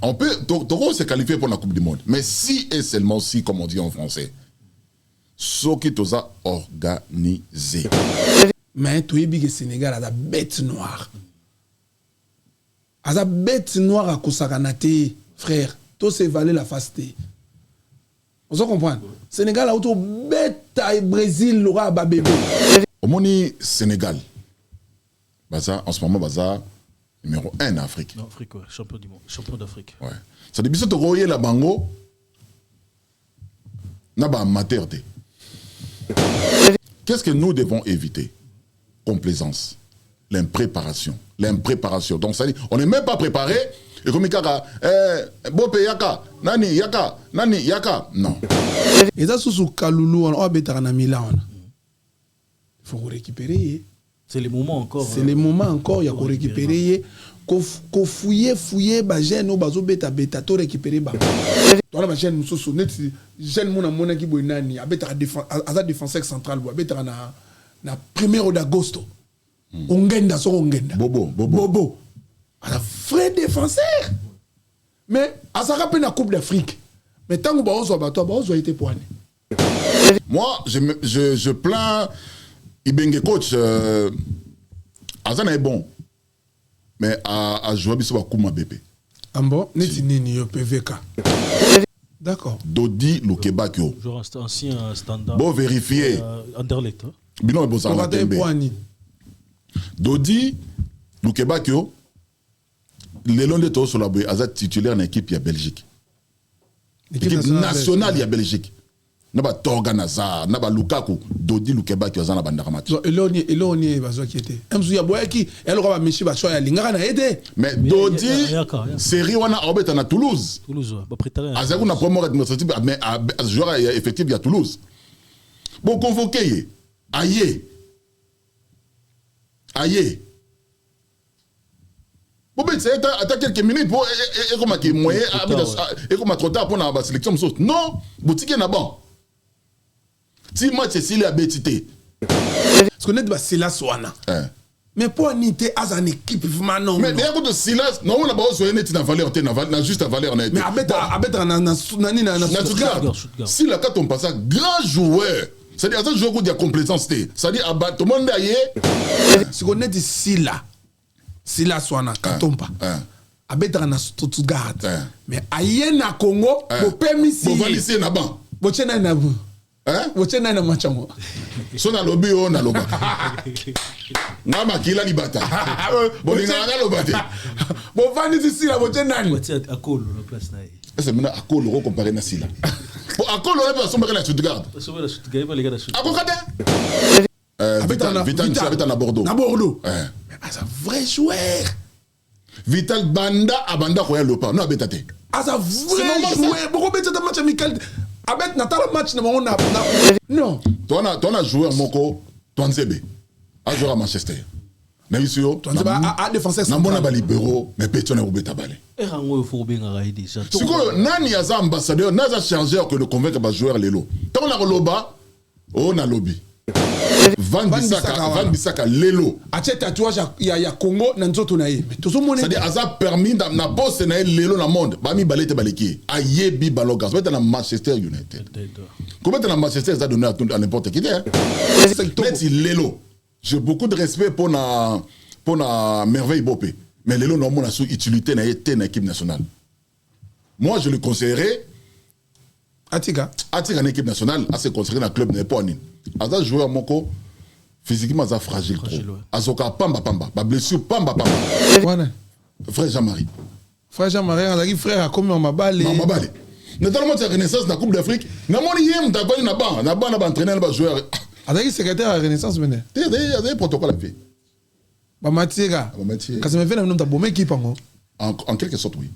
On peut, Togo s'est qualifié pour la Coupe du Monde. Mais si et seulement si, comme on dit en français, ce qui a organisé. Mais tu es le Sénégal a la bête noire. A la bête noire à Kosakanate, frère. Tout c'est valé la faste. Vous comprenez? Sénégal a auto bête et Brésil l'aura à bébé. Au Moni Sénégal, Baza, en ce moment, Baza, numéro 1 en Afrique. En Afrique, ouais. Champion du monde. Champion d'Afrique. Ouais. Ça dit, si tu as la bango, n'a pas amateur. Qu'est-ce que nous devons éviter? Complaisance, l'impréparation. L'impréparation. Donc, ça dit, on n'est même pas préparé. Et comme il y a Bope Yaka, Nani Yaka, Nani Yaka. Non. Et ça, sous Kaloulou, on a besoin de Milan. Il faut récupérer. C'est les moments encore. C'est les moments encore, il y a qu'on récupérer. Qu'on fouiller, bah, gêne, bazo beta, tout récupérer. Bah. Dans la gêne, nous sommes net, gêne, mon équipe, nani, à la défenseur central, na premier d'Agosto. Ongenda, so Ongenda. Bobo. À la vrai défenseur. Mais, à ça rappelle la Coupe d'Afrique. Mais tant que on a été poigné. Moi, je plains Ibenge coach. Azan est bon. Mais à jouer, il va Kouma Bébé. Ah bon? Neti nini yo PVK. D'accord. Dodi Lukebakio. Genre ancien standard. Bon, vérifier. Anderlecht. Bilan est bon, ça va Dodi Lukebakio. Le long de tout sur la Azat titulaire dans l'équipe, il y a Belgique. L'équipe nationale, il y a Belgique. Naba Torganaza, Naba Lukaku, Dodi Lukeba qui a zana bandara match. Eloni bazo qui était. Emzu ya boya qui elle roba meshi ba choya lingara na aidé. Mais Dodi série wana obeta na Toulouse. Toulouse ba prétendant. Azaku na promo administratif mais joueur effectif il y a Toulouse. Bon convoqué aïe. Bon, c'est à quelques minutes pour et comme qui moyen et comme trop tard pour la sélection non boutique na bon. Si match c'est s'il a bétité. Parce que net ba Silas wana. Mais pour nité as une équipe vraiment non. Mais derrière de Silas non on a pas besoin net na valeur na juste la valeur na. Mais abeta na si la carte on passe grand joueur. C'est-à-dire ça joueur qui a complaisance c'est-à-dire tout le monde ailleurs. Si on est ici là. Silas wana katompa. Abeta na Stuttgart. Mais aye na Congo bo permis bo valisi na ban. Bo chena na bu. Bo chena na machango. So na lobi o na loba. Na makila libata. Bo linga na lobate. Bo valisi sila bo chena ni. Bo tia akolo na place na. Est-ce que akolo ko comparer na sila. Bo akolo na ba so mbeka na Stuttgart. So ba na Stuttgart ba liga na Stuttgart. Akokate. Vital na Bordeaux. Na Bordeaux. C'est un vrai joueur. Vital Banda Abanda Royal Lopa. Non, abetate. C'est un vrai joueur. Pourquoi tu as match amical? Abet n'a pas le match. Non. Toi, on a joué Moko, Toanzebe. A joué à Manchester. Mais ici, Toanzebe a défenseur central. N'a pas libéraux, mais personne n'a pas tabale. Et Rango, il faut bien arrêter ça. Si Nani a un ambassadeur, n'a pas changé que de convaincre les joueurs Lelo. Quand on a Loba, on a lobby. Van Bissaka Lelo. Ache tatouage ya Congo na nzoto na ye. C'est-à-dire ça permis na poste na Lelo na monde. Bami balete baleki. Ayebi balogas. Vous êtes dans Manchester United. Comment dans Manchester ça donné à n'importe qui mais Lelo. J'ai beaucoup de respect pour na merveille Bopé. Mais Lelo non mon sous utilité na équipe nationale. Moi je le conseillerais Atika en équipe nationale, à se construire dans le club n'est pas nul. Aza joueur moko physiquement ça fragile trop. Azoka pamba, ba blessure pamba. Frère Jean-Marie. Frère Jean-Marie, on a dit frère a commis en mabale. Non mabale. Notamment la Renaissance dans la Coupe d'Afrique. Na moni yem ta pas na ban entraîneur ba joueur. Azaki secrétaire à Renaissance mené. Il y a des protocoles à faire. Ba Matiega. Quand ça me fait na nom ta bonne équipe en quelque sorte oui.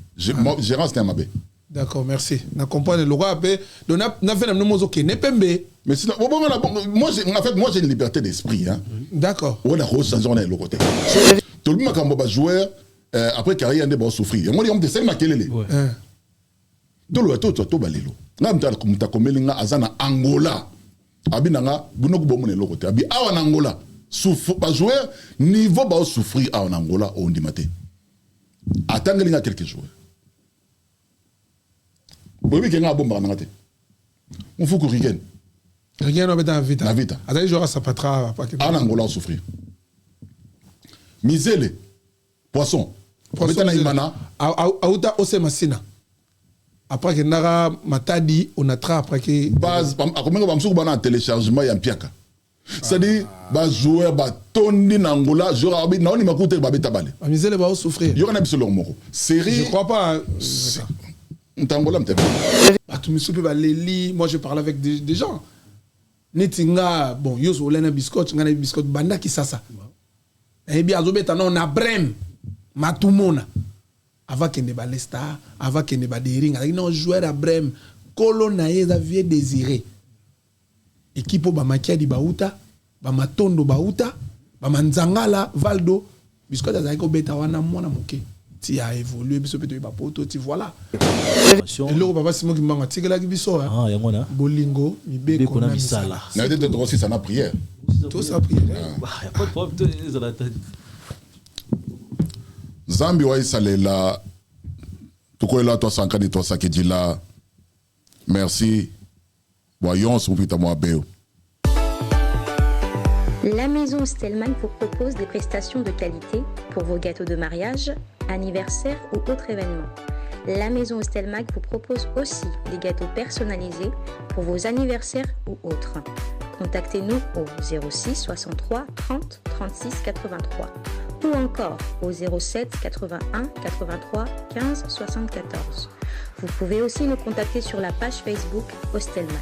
Gérant c'était Mabé. D'accord, merci. Na comprendre le roi donc na fait na mozo ke ne pembe. Mais sinon moi j'ai une liberté d'esprit hein. D'accord. On a rose saison le côté. Tout le monde quand ba joueur après carrière on va souffrir. Moi on te sel makelele. Do lo to balelo. Na mta kumta komelinga azana Angola. Abinanga bunoko bomone le côté. Abi awa na Angola. Souffre pas joueur niveau ba souffrir en Angola on dit maté. Attendez quelques joueurs. Oui, qui est un bon barnate. On faut que Rigen. Rigen on met dans vita. Na vita. Attends, je ça patra. En Angola, on souffre. Misele, poisson. Poisson. Imana. Aouta Osemasina. Après que Nara Matadi, on a tra après que. Base, à combien on va un téléchargement, il y a un piaka. C'est-à-dire, bah joueur, bah Tony Nangola, joueur, non, il m'a coûté, bah bétabale. Misele va souffrir. Il y aura un absolu moro. Série. Je crois pas. Tangola, m't'es moi je parle avec des gens. Netinga, bon, yo so lena biscotte, ngana biscotte banda ki sasa. Et bien azobeta non na brem. Matumona. Avant que ne ba lesta, avant que ne ba dering, avec non joueur à brem, kolo na yeza vie désiré. Équipe ba makia di bauta, ba matondo bauta, ba manzangala Valdo, biscotte azaki ko beta wana mwana moke. Tu as évolué, biso peut ba poto, tu voilà. Et là papa Simon qui m'a tigela ki biso hein. Ah, yangona. Bolingo, mibe ko na misala. Na été de aussi ça na prière. Tout ça prière. Bah, y a pas de problème, ils ont attendu. Zambi wa isalela tukoela toi sankani toi sakidila. Merci. Voyons sur vita moi beo. La maison Stelman vous propose des prestations de qualité pour vos gâteaux de mariage, anniversaire ou autres événements. La maison Stelman vous propose aussi des gâteaux personnalisés pour vos anniversaires ou autres. Contactez-nous au 06 63 30 36 83 ou encore au 07 81 83 15 74. Vous pouvez aussi nous contacter sur la page Facebook Hostelmac.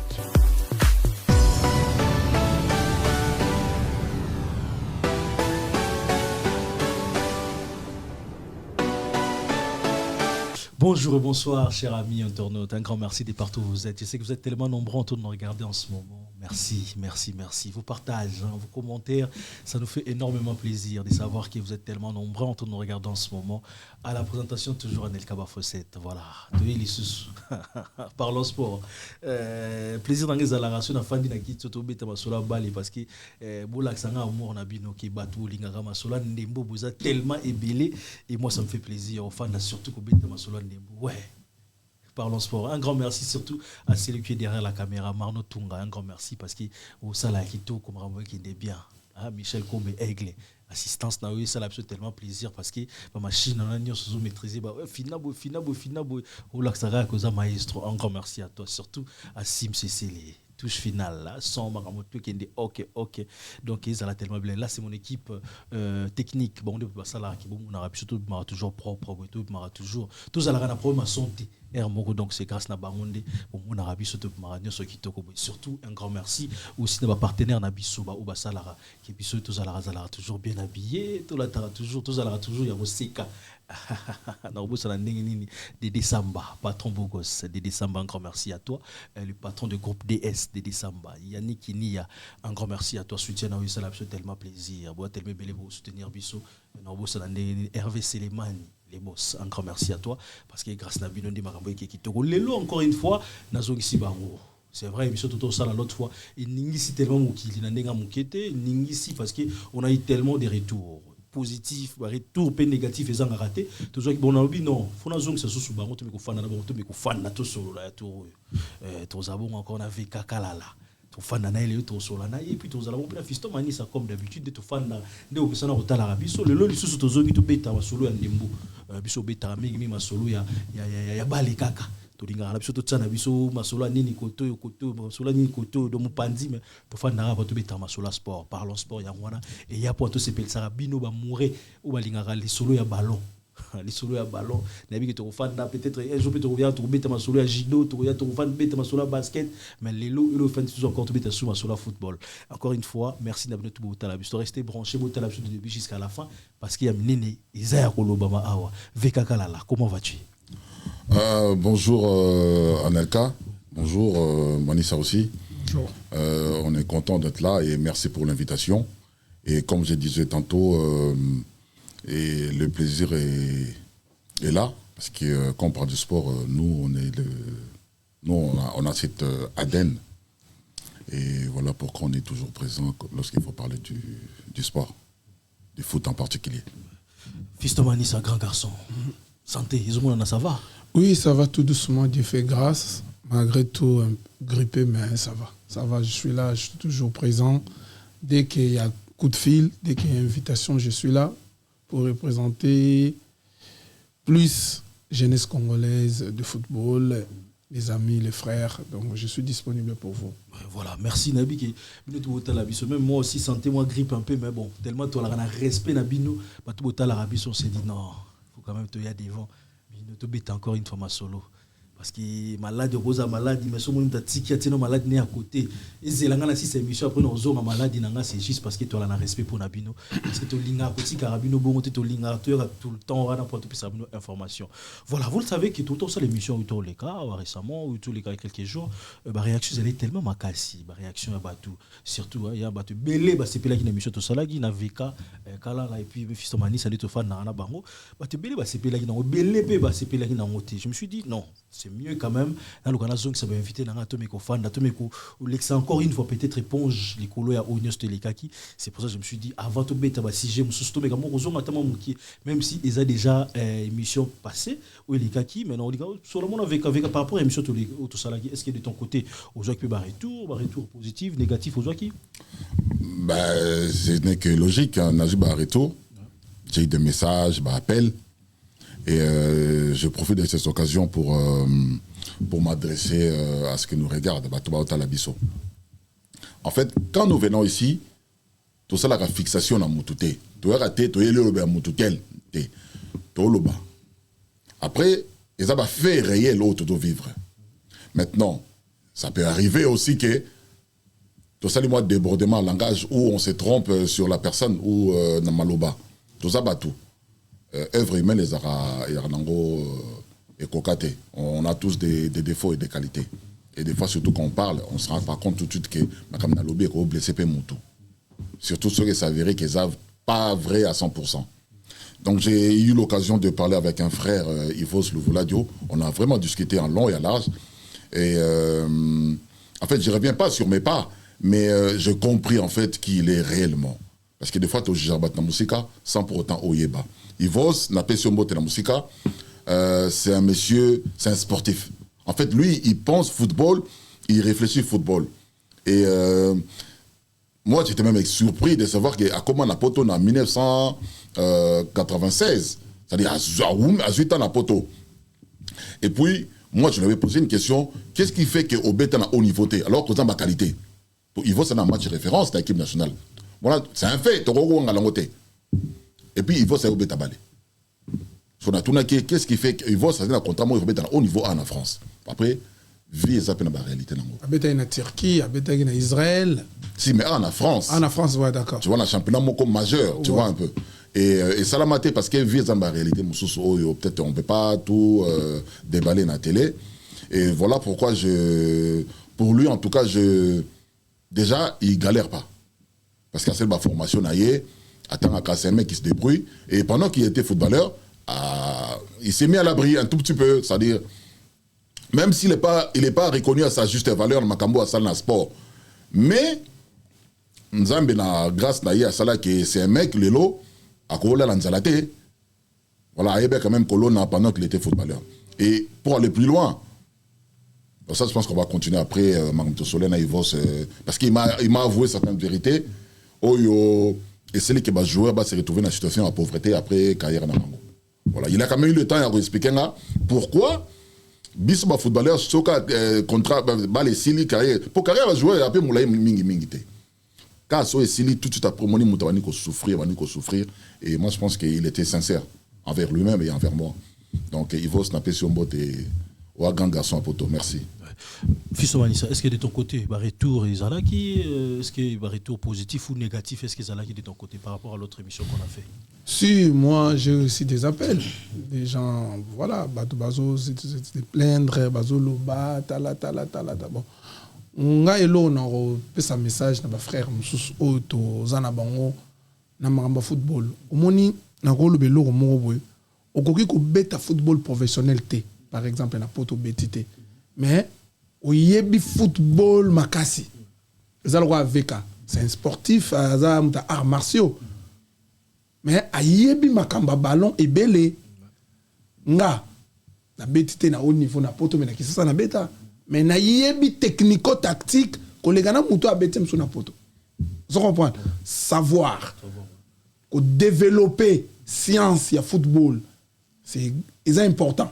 Bonjour et bonsoir, chers amis internautes. Un grand merci de partout où vous êtes. Je sais que vous êtes tellement nombreux autour de nous regarder en ce moment. Merci, merci, merci. Vos partages, vos commentaires, ça nous fait énormément plaisir de savoir que vous êtes tellement nombreux autour de nous regarder en ce moment. À la présentation, toujours Anelka Bafossette. Voilà. Parlons sport. Plaisir dans les alarations. On a fait des choses parce que Boulak Sanga Amour Nabino qui batou Lingara Masola Ndembo vous a tellement ébélé et moi ça me fait plaisir. Aux fans, surtout qu'au Beta Masola Ndembo. Ouais. Parlons sport. Un grand merci surtout à celui qui est derrière la caméra, Marno Tunga. Un grand merci parce que au Sala Kito, comme Rambo qui est bien. Michel Combe Aigle. Assistance na oui ça l'absolu tellement plaisir parce que ma machine on a ni on maîtriser finabo ou là ça cause maestro. Un grand merci à toi surtout à Sim Cécile. Touche finale là sans Maramoto qui dit ok donc ils ont tellement bien là c'est mon équipe technique bon de ça là qui bon on aura surtout toujours propre tout toujours tous à la problème santé donc c'est grâce à Bangonde bon on aura surtout Maranio ce qui toko surtout un grand merci aussi nos partenaires Nabiso ou Basalara qui biso tous à la toujours bien habillé tout la toujours tous à la toujours il y a Oseka de Décembre, patron Bogos, de Décembre, un grand merci à toi. Le patron de groupe DS de Décembre, Yannick Inia, un grand merci à toi. Soutien à ça absolument tellement plaisir. Bois tellement belle pour soutenir Bissot. Hervé Selemani, les boss, un grand merci à toi parce que grâce à Binon de Maramboy qui te roule les lots encore une fois, Nazo ici Barou. C'est vrai, mais surtout ça l'autre fois. Et Ningisi tellement moukili, Nandenga moukete, Ningisi parce qu'on a eu tellement de retours. Positif, retour peu négatif et ça a raté. Tout ça qui bon non, faut na zone ça sous bango to me ko fana na bango to me ko fana to solo là to zabon encore na veka kalala. To fana na ile to solo na et puis to zala bon fisto mani ça comme d'habitude de to fana nde opesa na kotala rabiso le loli sous to zongi to beta ma solo ya ndembo. Biso beta mingi ma solo ya bale kaka. Tolinga biso to tsana biso masolo nini koto masolo nini koto do mupanzi mais to fana na to beta masolo sport parlons sport ya ngwana et ya po to sepel sarabino ba mourir ou ba linga les solo ya ballon les solo ya ballon na bi que to fana peut-être un jour peut to vient to beta masolo ya judo to ya to fana beta masolo basket mais les lots le fan toujours encore to beta sur masolo football encore une fois merci d'abonner tout botala biso rester branché botala biso de début jusqu'à la fin parce qu'il y a nene Isaiah Kolobama awa veka kalala comment vas-tu? Bonjour Anelka, bonjour Manissa aussi. Bonjour. On est content d'être là et merci pour l'invitation. Et comme je disais tantôt, et le plaisir est là parce que quand on parle du sport, nous on a cette ADN et voilà pourquoi on est toujours présent lorsqu'il faut parler du sport, du foot en particulier. Fiston Manissa, grand garçon. Santé, ça va? Oui, ça va tout doucement, Dieu fait grâce. Malgré tout, grippé, mais ça va. Ça va, je suis là, je suis toujours présent. Dès qu'il y a coup de fil, dès qu'il y a invitation, je suis là pour représenter plus jeunesse congolaise de football, les amis, les frères. Donc, je suis disponible pour vous. Voilà, merci Nabi. Même moi aussi, santé, moi grippe un peu, mais bon, tellement tu as un respect, Nabino, on s'est dit non, il faut quand même te y aller devant. Mais tu bêtes encore une fois ma solo. Parce que malade, Rosa malade, mais ce monde qui a malade né à côté. Et c'est là si c'est émission après nos hommes malade, c'est juste parce que tu as un respect pour Nabino. Parce que tu as un côté carabino, bon, tu as tout le temps, on a pour information. Voilà, vous le savez que tout le temps, ça l'émission où tous les cas, récemment, ou tous les cas, quelques jours, la réaction, elle est tellement macassi. La réaction, elle tout. Surtout, il y a battu belé, c'est là qui a émission, tout ça là, qui a VK, Kala, et puis Fistomani, ça dit au fan, Nana Bango. Battu belé, c'est là qui a belé, c'est là qui a monté. Je me suis dit, non, c'est mieux quand même. Dans le cas où ça va inviter dans Atomeko fan, Atomeko, c'est encore une fois peut-être éponge les colos à Oignos de l'Ekaki. C'est pour ça que je me suis dit avant de bêta si j'ai mon sousto mais même si ils a déjà émission passée ou l'Ekaki mais non sur le monde avec par rapport à émission tout ça là est-ce que de ton côté aux joueurs qui peut retour positif négatif aux joueurs qui ce n'est que logique on a eu retour j'ai eu des messages appels. Et je profite de cette occasion pour m'adresser à ce que nous regarde, En fait, quand nous venons ici, tout ça, la fixation à Moutouté. Tu as raté, tu as le Moutoutel. Après, ils ont fait réel l'autre de vivre. Maintenant, ça peut arriver aussi que tout ça, les mois de débordement en langage où on se trompe sur la personne ou dans Maloba. Tout ça, tout. Œuvre humaine, les Aranango et Kokate. On a tous des défauts et des qualités. Et des fois, surtout quand on parle, on se rend pas compte tout de suite que Makam Nalobi est blessé par Moutou. Surtout ceux qui s'avéraient qu'ils n'avaient pas vrai à 100%. Donc j'ai eu l'occasion de parler avec un frère, Yvos Louvoladio. On a vraiment discuté en long et en large. Et en fait, je ne reviens pas sur mes pas, mais j'ai compris en fait qui il est réellement. Parce que des fois, tu as la musique sans pour autant Oyeba. Yvos n'a pas sur la musique. C'est un monsieur, c'est un sportif. En fait, lui, il pense football, il réfléchit football. Et moi, j'étais même surpris de savoir qu'à comment la poto en 1996, c'est-à-dire à 8 ans à poto. Et puis, moi, je lui avais posé une question, qu'est-ce qui fait qu'au bêta a haut niveau, alors qu'on a ma qualité? Pour Yvos, c'est un match de référence de l'équipe nationale. Voilà, c'est un fait, et puis Yvos, c'est au bêta balé. Qu'est-ce qui fait qu'Yvos, c'est un contrat au haut niveau en France? Après, vie ça la réalité. Il y a en Turquie, il y a en Israël. Si, mais en France. En France, ouais, d'accord. Tu vois, le championnat majeur, tu vois un peu. Et ça l'a maté parce que vie ça la réalité, peut-être on ne peut pas tout déballer dans la télé. Et voilà pourquoi pour lui, en tout cas, déjà, il ne galère pas. Parce qu'il y a cette formation, il attend un mec qui se débrouille. Et pendant qu'il était footballeur, il s'est mis à l'abri un tout petit peu, c'est-à-dire, même s'il n'est pas reconnu à sa juste valeur, Makambo à Salna Sport. Mais, Nzambe na grâce na à Sala que c'est un mec, Lelo, à Kola Lanzalate. Voilà, il y a quand même Kolona pendant qu'il était footballeur. Et pour aller plus loin, ça je pense qu'on va continuer après Makamto Solena Yvos, parce qu'il m'a avoué certaines vérités. Et c'est lui qui va jouer, va se retrouver dans la situation de pauvreté après carrière dans Mango. Voilà, il a quand même eu le temps à expliquer pourquoi Bisma footballeur soka contrat les Sili carrière pour carrière va jouer après Moulay mingi quand so Sili tout de suite après moni mutawani ko souffrir et moi je pense qu'il était sincère envers lui-même et envers moi. Donc il va snapper sur mbote et au grand garçon à poto. Merci. Fissomanissa, est-ce que de ton côté, retour est-ce que retour positif ou négatif, est-ce que Zalaki de ton côté par rapport à l'autre émission qu'on a fait? Si, moi j'ai aussi des appels. Des gens, voilà, Bazo, se plaindre, Bazo Loba, tala. Bon, on a un message na frère, Moussous Oto, Zanabango, na football. Au moni, na rôle belo au moro au koki ko beta football professionnel té, par exemple na poto betité. Mais au yebi football makasi. Zalwa Veka, c'est un sportif à arts martiaux. Mais a yebi makamba ballon et belé. nga na beti na haut niveau na poto mais na kisasa na beta mais na yebi technico tactique kolega na muto abeti mso na poto. Vous comprenez? Savoir ko développer science ya football c'est important.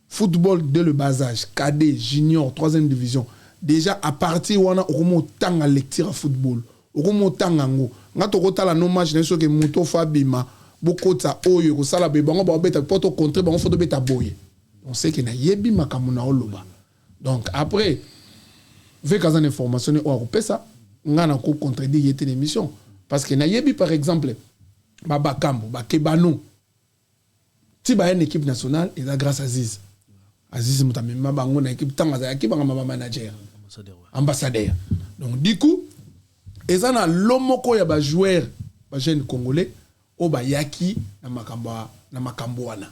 Football dès le bas âge, cadet, junior, 3e division. Déjà à partir où on a tant à lecture à football, on tant à ngo. Nga to kota la no match na so ke muto fabima, boko ta oyo ko sala be bango ba beta poto contre bango foto beta boye. On sait que na yebi makamuna oloba. Donc après avec une information o pesa nga na ko contredire yete l'émission parce que na yebi par exemple baba kambo ba kebano ti ba une équipe nationale et là grâce à Aziz. Aziz mutamema bango na équipe tanga za équipe banga manager ambassadeur. Donc du coup eza na lomoko ya ba joueur ba jeune congolais o ba yaki na makambo wana.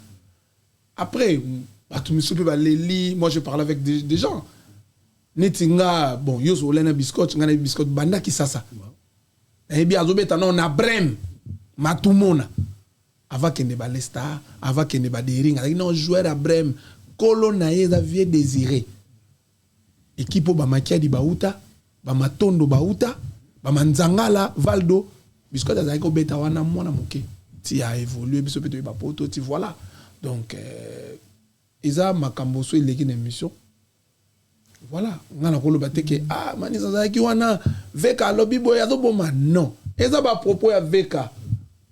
Après batumiso pe ba leli, moi je parle avec des gens. Netinga bon yo so lena biscotte ngana biscotte banda kisasa. Et bien azobeta non na Brem matumona. Avant qu'il ne ba Lesta, avant qu'il ne ba Dering, avec non joueur à Brem Kolo na yeza vie désiré. Équipe ba makia di bauta, ba matondo bauta, ba manzangala Valdo, biscotte azaki ko beta wana mwana moke. Ti a évolué biso peto ba poto ti voilà. Donc eza makambo so ileki na émission. Voilà, ngana ko loba teke manisa azaki wana veka lobi boya zo boma non. Eza ba propos ya veka.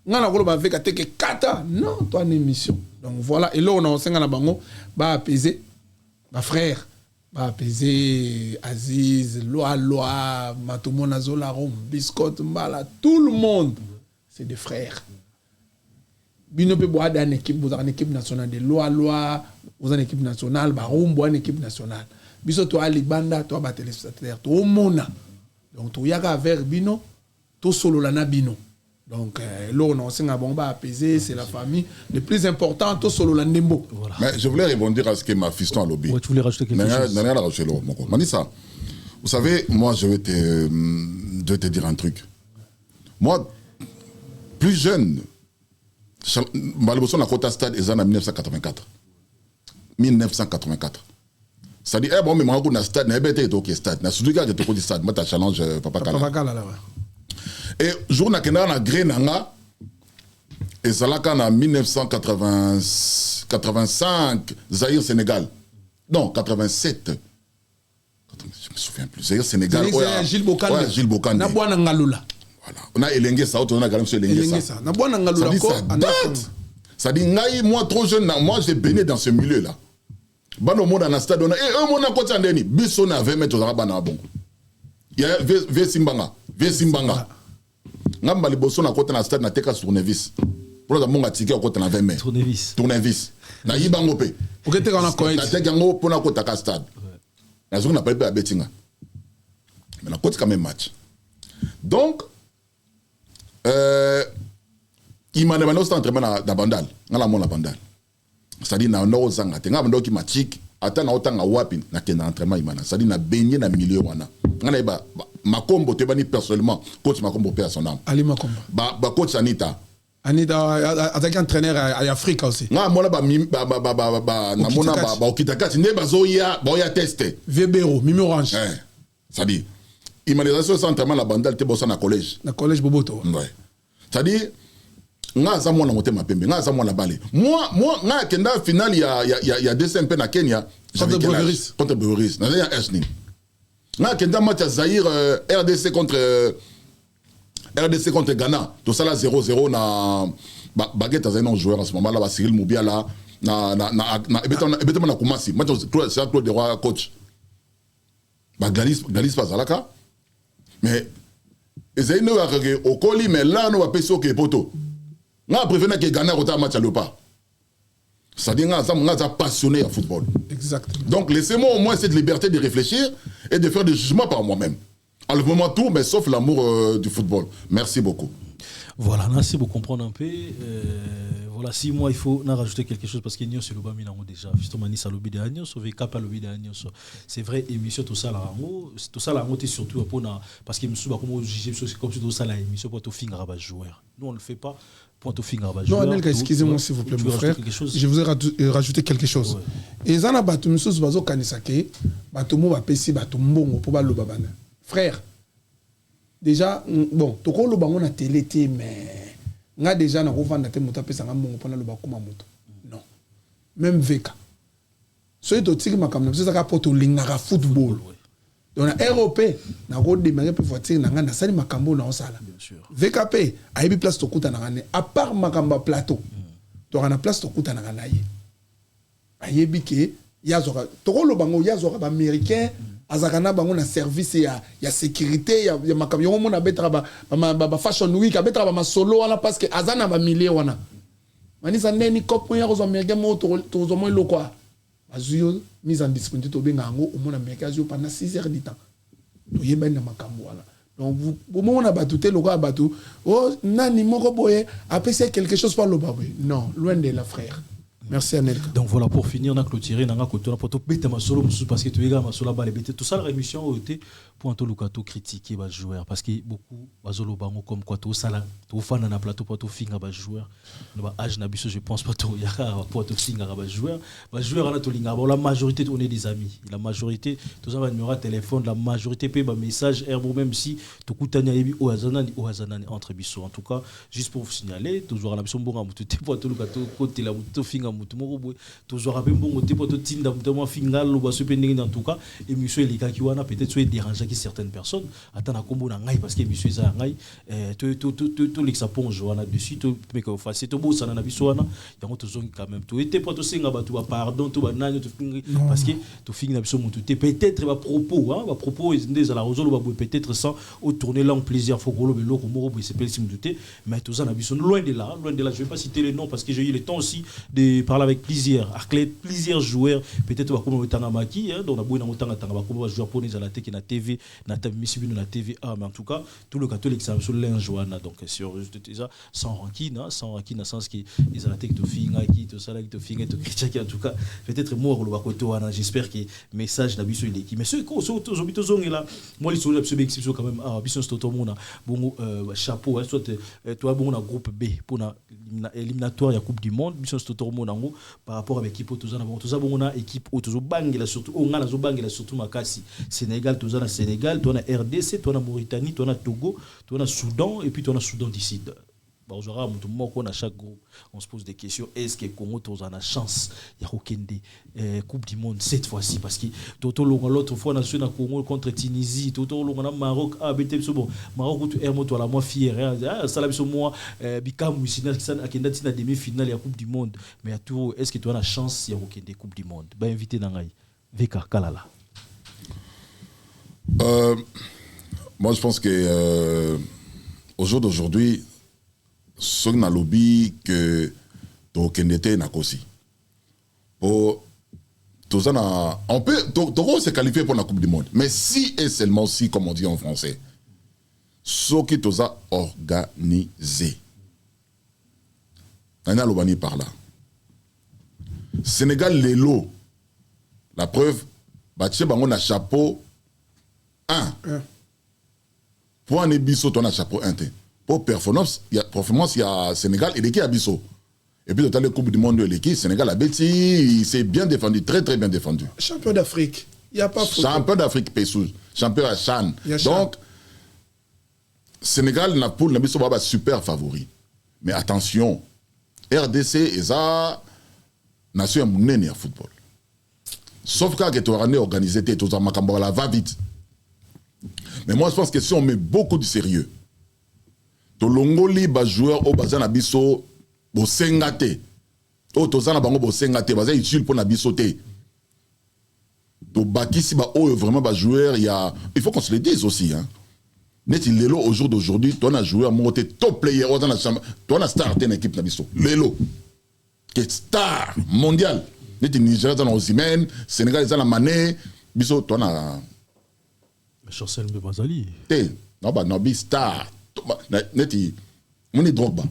Ngana ko loba veka teke kata non toi une émission. Donc voilà, et là on a aussi ngana bango ba apaiser ba frère, ba apaiser Aziz, Loa, Matomona Zola Rom, Biscotte Mbala, tout le monde c'est des frères. Bino pe boa dans équipe, vous avez une équipe nationale de Loa, vous avez une équipe nationale, ba Rom boa une équipe nationale. Biso toi Libanda, toi ba téléspectateur, toi Mona. Donc toi yaka vers Bino, toi solo lana Bino. Donc, là, on a bon apaiser, c'est la famille. Le plus important, tout solo la Ndembo. Voilà. Mais je voulais répondre à ce que ma fiston a lobby. Ouais, tu voulais rajouter quelque chose? Manissa, vous savez, moi, je vais te dire un truc. Moi, plus jeune, Malboson a quota stade en 1984. 1984. Ça dit, bon, mais moi, on a stade, on a été au stade. On a soudé que tu as stade. Moi, tu as challenge Papa Kala. Papa Kala, là, ouais. Et jour na kena na Grenanga et ça là quand en 1985 Zaïre Sénégal. Non, 87. Je me souviens plus. Zaïre Sénégal. Gilles Bokande. Ouais, Gilles Bokande. Na bwana ngalula. Voilà. On a Elengue ça, on a quand même sur Elengue ça. Na bwana ngalula ko. Ça dit ngai moi trop jeune, moi j'ai baigné dans ce milieu là. Bano monde na stade on a et un monde na côté ndeni. Biso na 20 mètres za bana bongo. Il y a V Simbanga. Ngamba liboso na kota na stade na teka tournevis. Pour la monga ticket kota na 20 mètres. Tournevis. Na yibango pe. Pour que teka na coin. Na teka ngo pona kota ka stade. Na zunga na pas pe abetinga. Mais na kota quand même match. Donc il m'a demandé au entraînement na bandal. Ngala mon la bandal. C'est-à-dire na no zanga tenga bando ki matchik ata na otanga wapi na kena entraînement imana. C'est-à-dire na baigner na milieu wana. Ngala ba Makombo te bani personnellement coach Makombo perd son âme. Ali Makombo. Ba coach Anita avec entraîneur à Afrique aussi. Nga mona ba na mona ba Okitakati ne bazoya boya tester. Vebero Mimi Orange. Ça dit immunisation centrement la bandale te bossa na collège. Na collège Boboto. Ouais. Ça dit nga za mona motema pembe nga za mona balé. Moi nga kenda finale il y a DCMP na Kenya contre Boris. Na ya Esning. Là, quand match à Zaïre, RDC contre Ghana, tout ça là 0-0 na baguette à un joueur à ce moment-là, Cyril Moubia là, na Kumasi. Match c'est Claude Roy coach. Galis pas à la cas. Mais Zaïre nous a regardé au colis, mais là nous a payé au poto. Là préféré que Ghana retourne match à l'Opa. C'est-à-dire que nous passionné à football. Exactement. Donc laissez-moi au moins cette liberté de réfléchir et de faire des jugements par moi-même. À le moment tout, mais sauf l'amour du football. Merci beaucoup. Voilà, merci pour comprendre un peu. Voilà, si moi il faut rajouter quelque chose parce qu'il y a sur le bas déjà. Justement, ni ça lobby de Agnos, sauver cap à lobby de Agnos. C'est vrai, émission tout ça là, tout ça là, c'est surtout pour parce qu'il me souvient comment juger comme si tout ça là émission pour tout finir à joueur. Nous on le fait pas Non, Anelka, excusez-moi s'il vous plaît, mon frère. Je vous ai rajouté quelque chose. Et Zana Batumsus Bazo Kanisake, Batumo Bapesi Batumbongo pour Balobabana. Frère, déjà, bon, Toko Lobango na télé, mais. Nga déjà, na Rovanda Temuta Pesanga Mongo pendant le Bakuma Moto. Non. Même VK. So to tiki makamna c'est ça poto lingaka football donc na ROP na go démarrer pour voiture na ngana sali makambo na osala VKP a yebi place to kuta na ngane à part makamba plateau to na place to kuta na ngana ye a yebi ke yazoka to ko lo bango yazoka ba américain azakana bango na service ya sécurité ya makambo yo mona betra ba fashion week betra ba masolo wana parce que azana ba milliers wana manisa neni kopo ya ko zo américain mo to zo mo lo quoi Azio mise en disponibilité au Bengango au monde américain pendant 6 heures du temps. To yeba na makambo wana. Donc vous moment on a battu le gars battu. Oh nani moko boye après c'est quelque chose par le babé. Non, loin de la frère. Merci Anelka. Donc voilà pour finir on a clôturé nanga koto na poto beta masolo musu parce que tu ega masolo ba lebete tout ça la rémission était pour en tout cas tout critiquer ba joueur parce que beaucoup bazolo bango comme quoi tout sala tout fana na plateau pour tout finga ba joueur ba âge na biso je pense pas tout yaka pour tout finga ba joueur on a tout linga la majorité on est des amis la majorité tout ça va numéro téléphone la majorité pe ba message herbo même si tout kutanya yebi o hazanani entre biso en tout cas juste pour vous signaler toujours la biso mbonga mutu te pour tout cas tout côté la mutu finga mutu moko boy toujours rappel mbongo te pour tout tinda mutu mo finga lo ba supending en tout cas émission elika ki wana peut-être soit déranger certaines personnes attends na kombo na ngai parce que émission za ngai tout l'exapon joana dessus tout mais que face tout beau ça na biso wana yango to zongi quand même tout était pas tout singa ba tout pardon tout ba nani tout parce que tout fingi na biso mutu te peut-être ba propos des à la rosolo ba peut-être sans au tourner là en plaisir faut que le loko moko c'est pas si mutu mais tout ça na biso loin de là je vais pas citer les noms parce que j'ai eu le temps aussi de parler avec plusieurs joueurs peut-être ba comme tanga maki donc na boina motanga tanga ba comme joueur japonais à la tech na TV na TVA mais en tout cas tout le catholique ça sur l'injoana donc sur juste ça sans rancune dans sens qui ils ont la tech to finga qui tout ça là to finga to critique en tout cas peut-être moi le bakoto wana j'espère que message na biso il est qui mais ceux qui sont aux zone là moi les sous exception quand même biso tout le monde bon chapeau soit toi bon na groupe B pour na éliminatoire ya coupe du monde biso tout le monde par rapport avec équipe tout ça bon na équipe autour bangela surtout on a zo bangela surtout makasi Sénégal tout ça na Sénégal toi na RDC toi na Mauritanie toi na Togo toi na Soudan et puis toi na Soudan du Sud bon j'aura tout le monde qu'on a chaque groupe on se pose des questions est-ce que Congo tous en a chance ya Rokende coupe du monde cette fois-ci parce que toto l'autre fois na Congo contre Tunisie toto na Maroc BT bon Maroc tout hermo toi la moi fier ça la biso moi bikam musina qui akenda tina demi-finale ya coupe du monde mais à tout est-ce que tu as la chance ya Rokende coupe du monde ba invité na ngai Veka Kalala. Moi je pense que au jour d'aujourd'hui ce na lobby que Tokendete na kosi pour tout ça on peut Togo se qualifier pour la coupe du monde mais si et seulement si comme on dit en français ce qui tout ça organisé Nana Lobani par là Sénégal les lots la preuve Baché bango na chapeau 1 pour un biso ton chapeau 1 pour performance il y a Sénégal et l'équipe à biso et puis total le coupe du monde de l'équipe Sénégal a Betty il s'est bien défendu très très bien défendu champion d'Afrique il y a pas champion d'Afrique Pessou champion à Chan donc Sénégal n'a pour la biso baba super favori mais attention RDC et ça nation munene à football sauf quand tu as organisé tout ça makambo la va vite mais moi je pense que si on met beaucoup de sérieux to longoli ba joueur au bazana biso bo sengate o to zana bango bo sengate baza utile pour na biso te to bakisi ba o vraiment ba joueur il faut qu'on se le dise aussi hein net lelo au jour d'aujourd'hui toi na joueur monté top player au dans la chambre toi na starter une équipe na biso lelo que star mondial net Nigeria dans Osimhen Sénégal dans la Mané biso toi na Chancel Mbazali te non bi star neti moni Drogba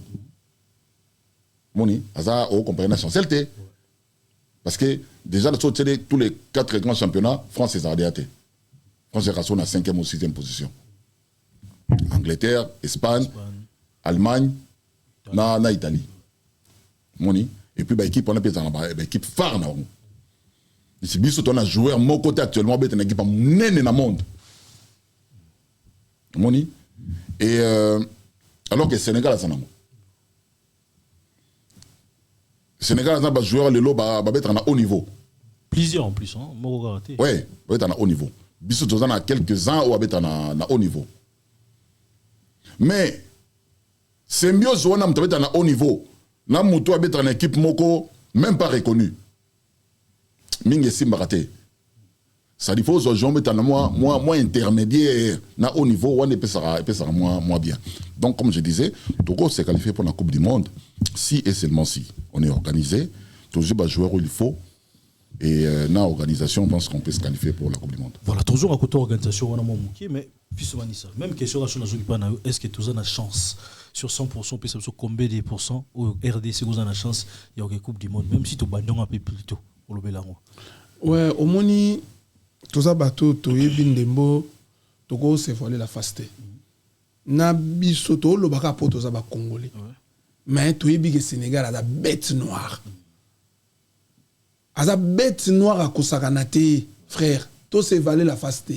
moni aza au compagnie Chancel te parce que déjà tous les 4 grands championnats France est arrêté France est à la 5e ou 6e position Angleterre Espagne Allemagne na Italie. Moni. Et puis, l'équipe, on a une équipe phare. Si on a joué à mon côté actuellement, on a une équipe dans le monde. Moni. Et alors que le Sénégal, c'est un Sénégal, a joué le lot, va être à haut niveau. Plusieurs en plus, hein. Oui, va être à haut niveau. Bissou, on a quelques-uns où va être à haut niveau. Mais, Symbiose, on a un haut niveau. Là, Moutou habite en équipe Moko, même pas reconnue. Mingue Simbarate. Ça dit, faut aujourd'hui mettre en moi intermédiaire, na haut niveau, on est moins bien. Donc, comme je disais, Togo s'est qualifié pour la Coupe du Monde, si et seulement si. On est organisé, toujours les joueurs où il faut. Et dans l'organisation, on pense qu'on peut se qualifier pour la Coupe du Monde. Voilà, toujours à côté de l'organisation, on a mon mais même question, est-ce que tu as une chance sur 100%, puis sur combien de pourcents au RDC, vous avez une chance, il y a une Coupe du Monde, même si tu as un peu plus tôt pour le Bélango. Ouais, au moins, tous les bateaux, tous les bindembo, Togo s'est volé la faste. Na bisoto, le baka pour tous les Congolais. Mais tous les Sénégal a la bête noire. A la bête noire à Kosakanate, frère. Tous s'est volé la faste.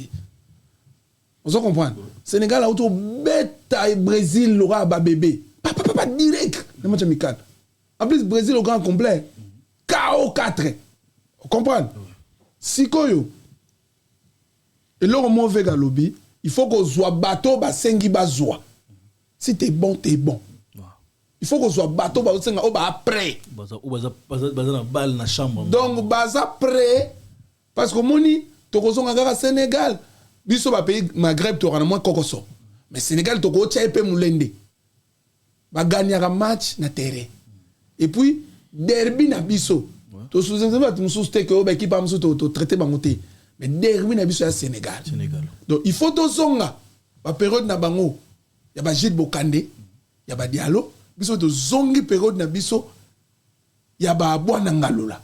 On se comprend. Sénégal a auto bête et Brésil l'aura à bébé. Papa direct. Le match amical. En plus, Brésil au grand complet. KO 4. On comprend. Si koyo. Et là, au mauvais galobi, il faut qu'on soit bateau, bah sengi bazoa. Si t'es bon, t'es bon. Il faut qu'on soit bateau, bah sengi après. Balle na chambre. Donc, baza prêt. Parce que moni, tokozonga gara Sénégal. Biso ba pays Maghreb to rana moins kokoso. Mais Sénégal to ko tchaipe mulende. Ba gagnera match na terrain. Et puis derby na biso. To sous-entendre ba tumsuste que ba équipe am to traiter ba monter. Mais derby na biso à Sénégal. Donc il faut to zonga. Ba période na bango. Ya ba Gilles Bokandé, ya ba Diallo, biso to zongi période na biso. Ya ba Bwana Ngalola.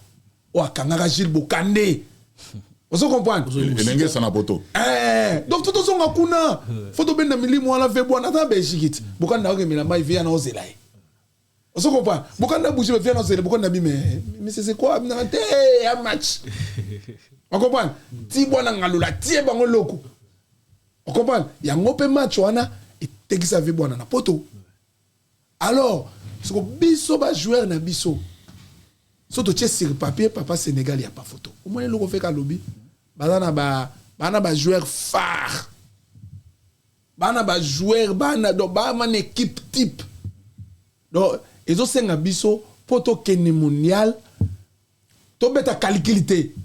O akanga Gilles Bokandé. On se comprend. Et ça n'a pas tout. Donc tout ça on kuna. Faut to benda milimo wala fe bwana ta Belgique. Bokanda ke milamba il vient na ozela. On se comprend. Bokanda bouger vient na ozela bokanda bi mais c'est quoi na té un match. On comprend. Ti bwana ngalula tie bango loko. On comprend. Ya ngope match wana et tekisa ve bwana na poto. Alors, ce que biso ba joueur na biso. Surtout sur papier papa Sénégal il y a pas photo. Au moins le fait ka lobby. Bana ba joueur phare. Bana ba joueur bana do ba man équipe type. Donc ils ont senga biso poto kene mondial. To beta qualité.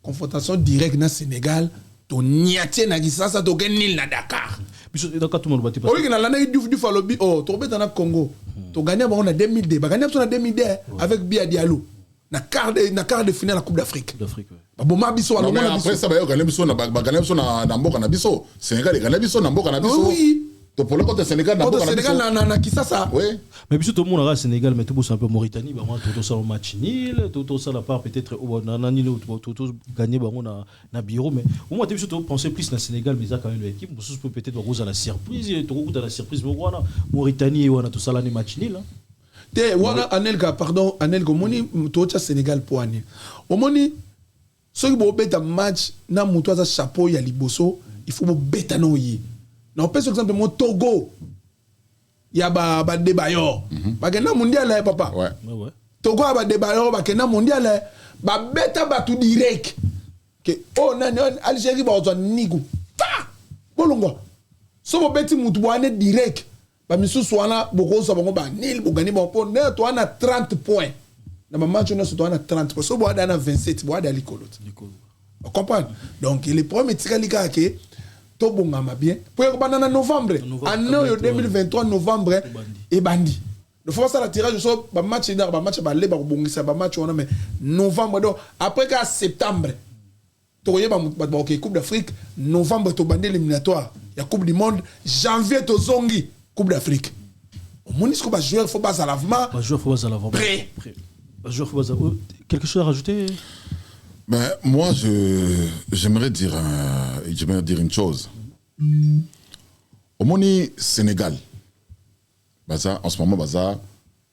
Confrontation directe na Sénégal, to niatie na kisasa to genil na Dakar. Biso Dakar tout le monde battu. Oui, na l'année du Falobi oh to beta na Congo. To gagner ba on a 2002, ba gagner en 2002 avec Bia Diallo. Na quart de finale la Coupe d'Afrique. Bon ma biso alors après ça ba yo gagner biso na mboka na biso. Sénégal gagner biso na mboka na biso. Oui. To pour le côté Sénégal na mboka na biso. Sénégal na kisasa. Oui. Mais biso tout le monde au Sénégal mais tout un peu Mauritanie ba moi tout ça au match nul, tout ça la part peut-être au na nil tout gagner ba on na bureau mais au moins biso tout penser plus na Sénégal mais ça quand même l'équipe peut-être rose à la surprise tout coup à la surprise mais voilà Mauritanie on a tout ça là ni match nul. Te wana Anelka pardon Anelka moni tocha Sénégal pour année. Au moni ceux qui vont bêta match na muto za chapeau ya liboso il faut bêta no yi. Na par exemple mon Togo ya ba débayor. Ba kena mondial papa. Ouais. Togo ba débayor ba kena mondial ba bêta ba tout direct. Que oh na Algérie ba ozo nigu. Pa! Bolongo. So bo beti mutu bo ane direct. Ba misu soana boko so bango ba nil bo gani bon po ne to ana 30 points. Na ma match on a 30 points. So bo ada na 27 bo ada likolot. On comprend. Donc les premiers tiralika ke to bongama bien. Pour banana novembre. En 2023 novembre et bandi. Le faut ça la tirage so ba match ba le ba bongisa ba match on mais novembre donc après qu'à septembre to yeba ba Coupe d'Afrique novembre to bandi éliminatoire. Il y a Coupe du Monde janvier to zongi Coupe d'Afrique. Au moins est-ce que joueur faut pas à l'avant. Joueur faut pas à l'avant. Prêt. Joueur faut pas quelque chose à rajouter? Ben moi j'aimerais dire une chose. Au moins Sénégal Baza, en ce moment, Baza,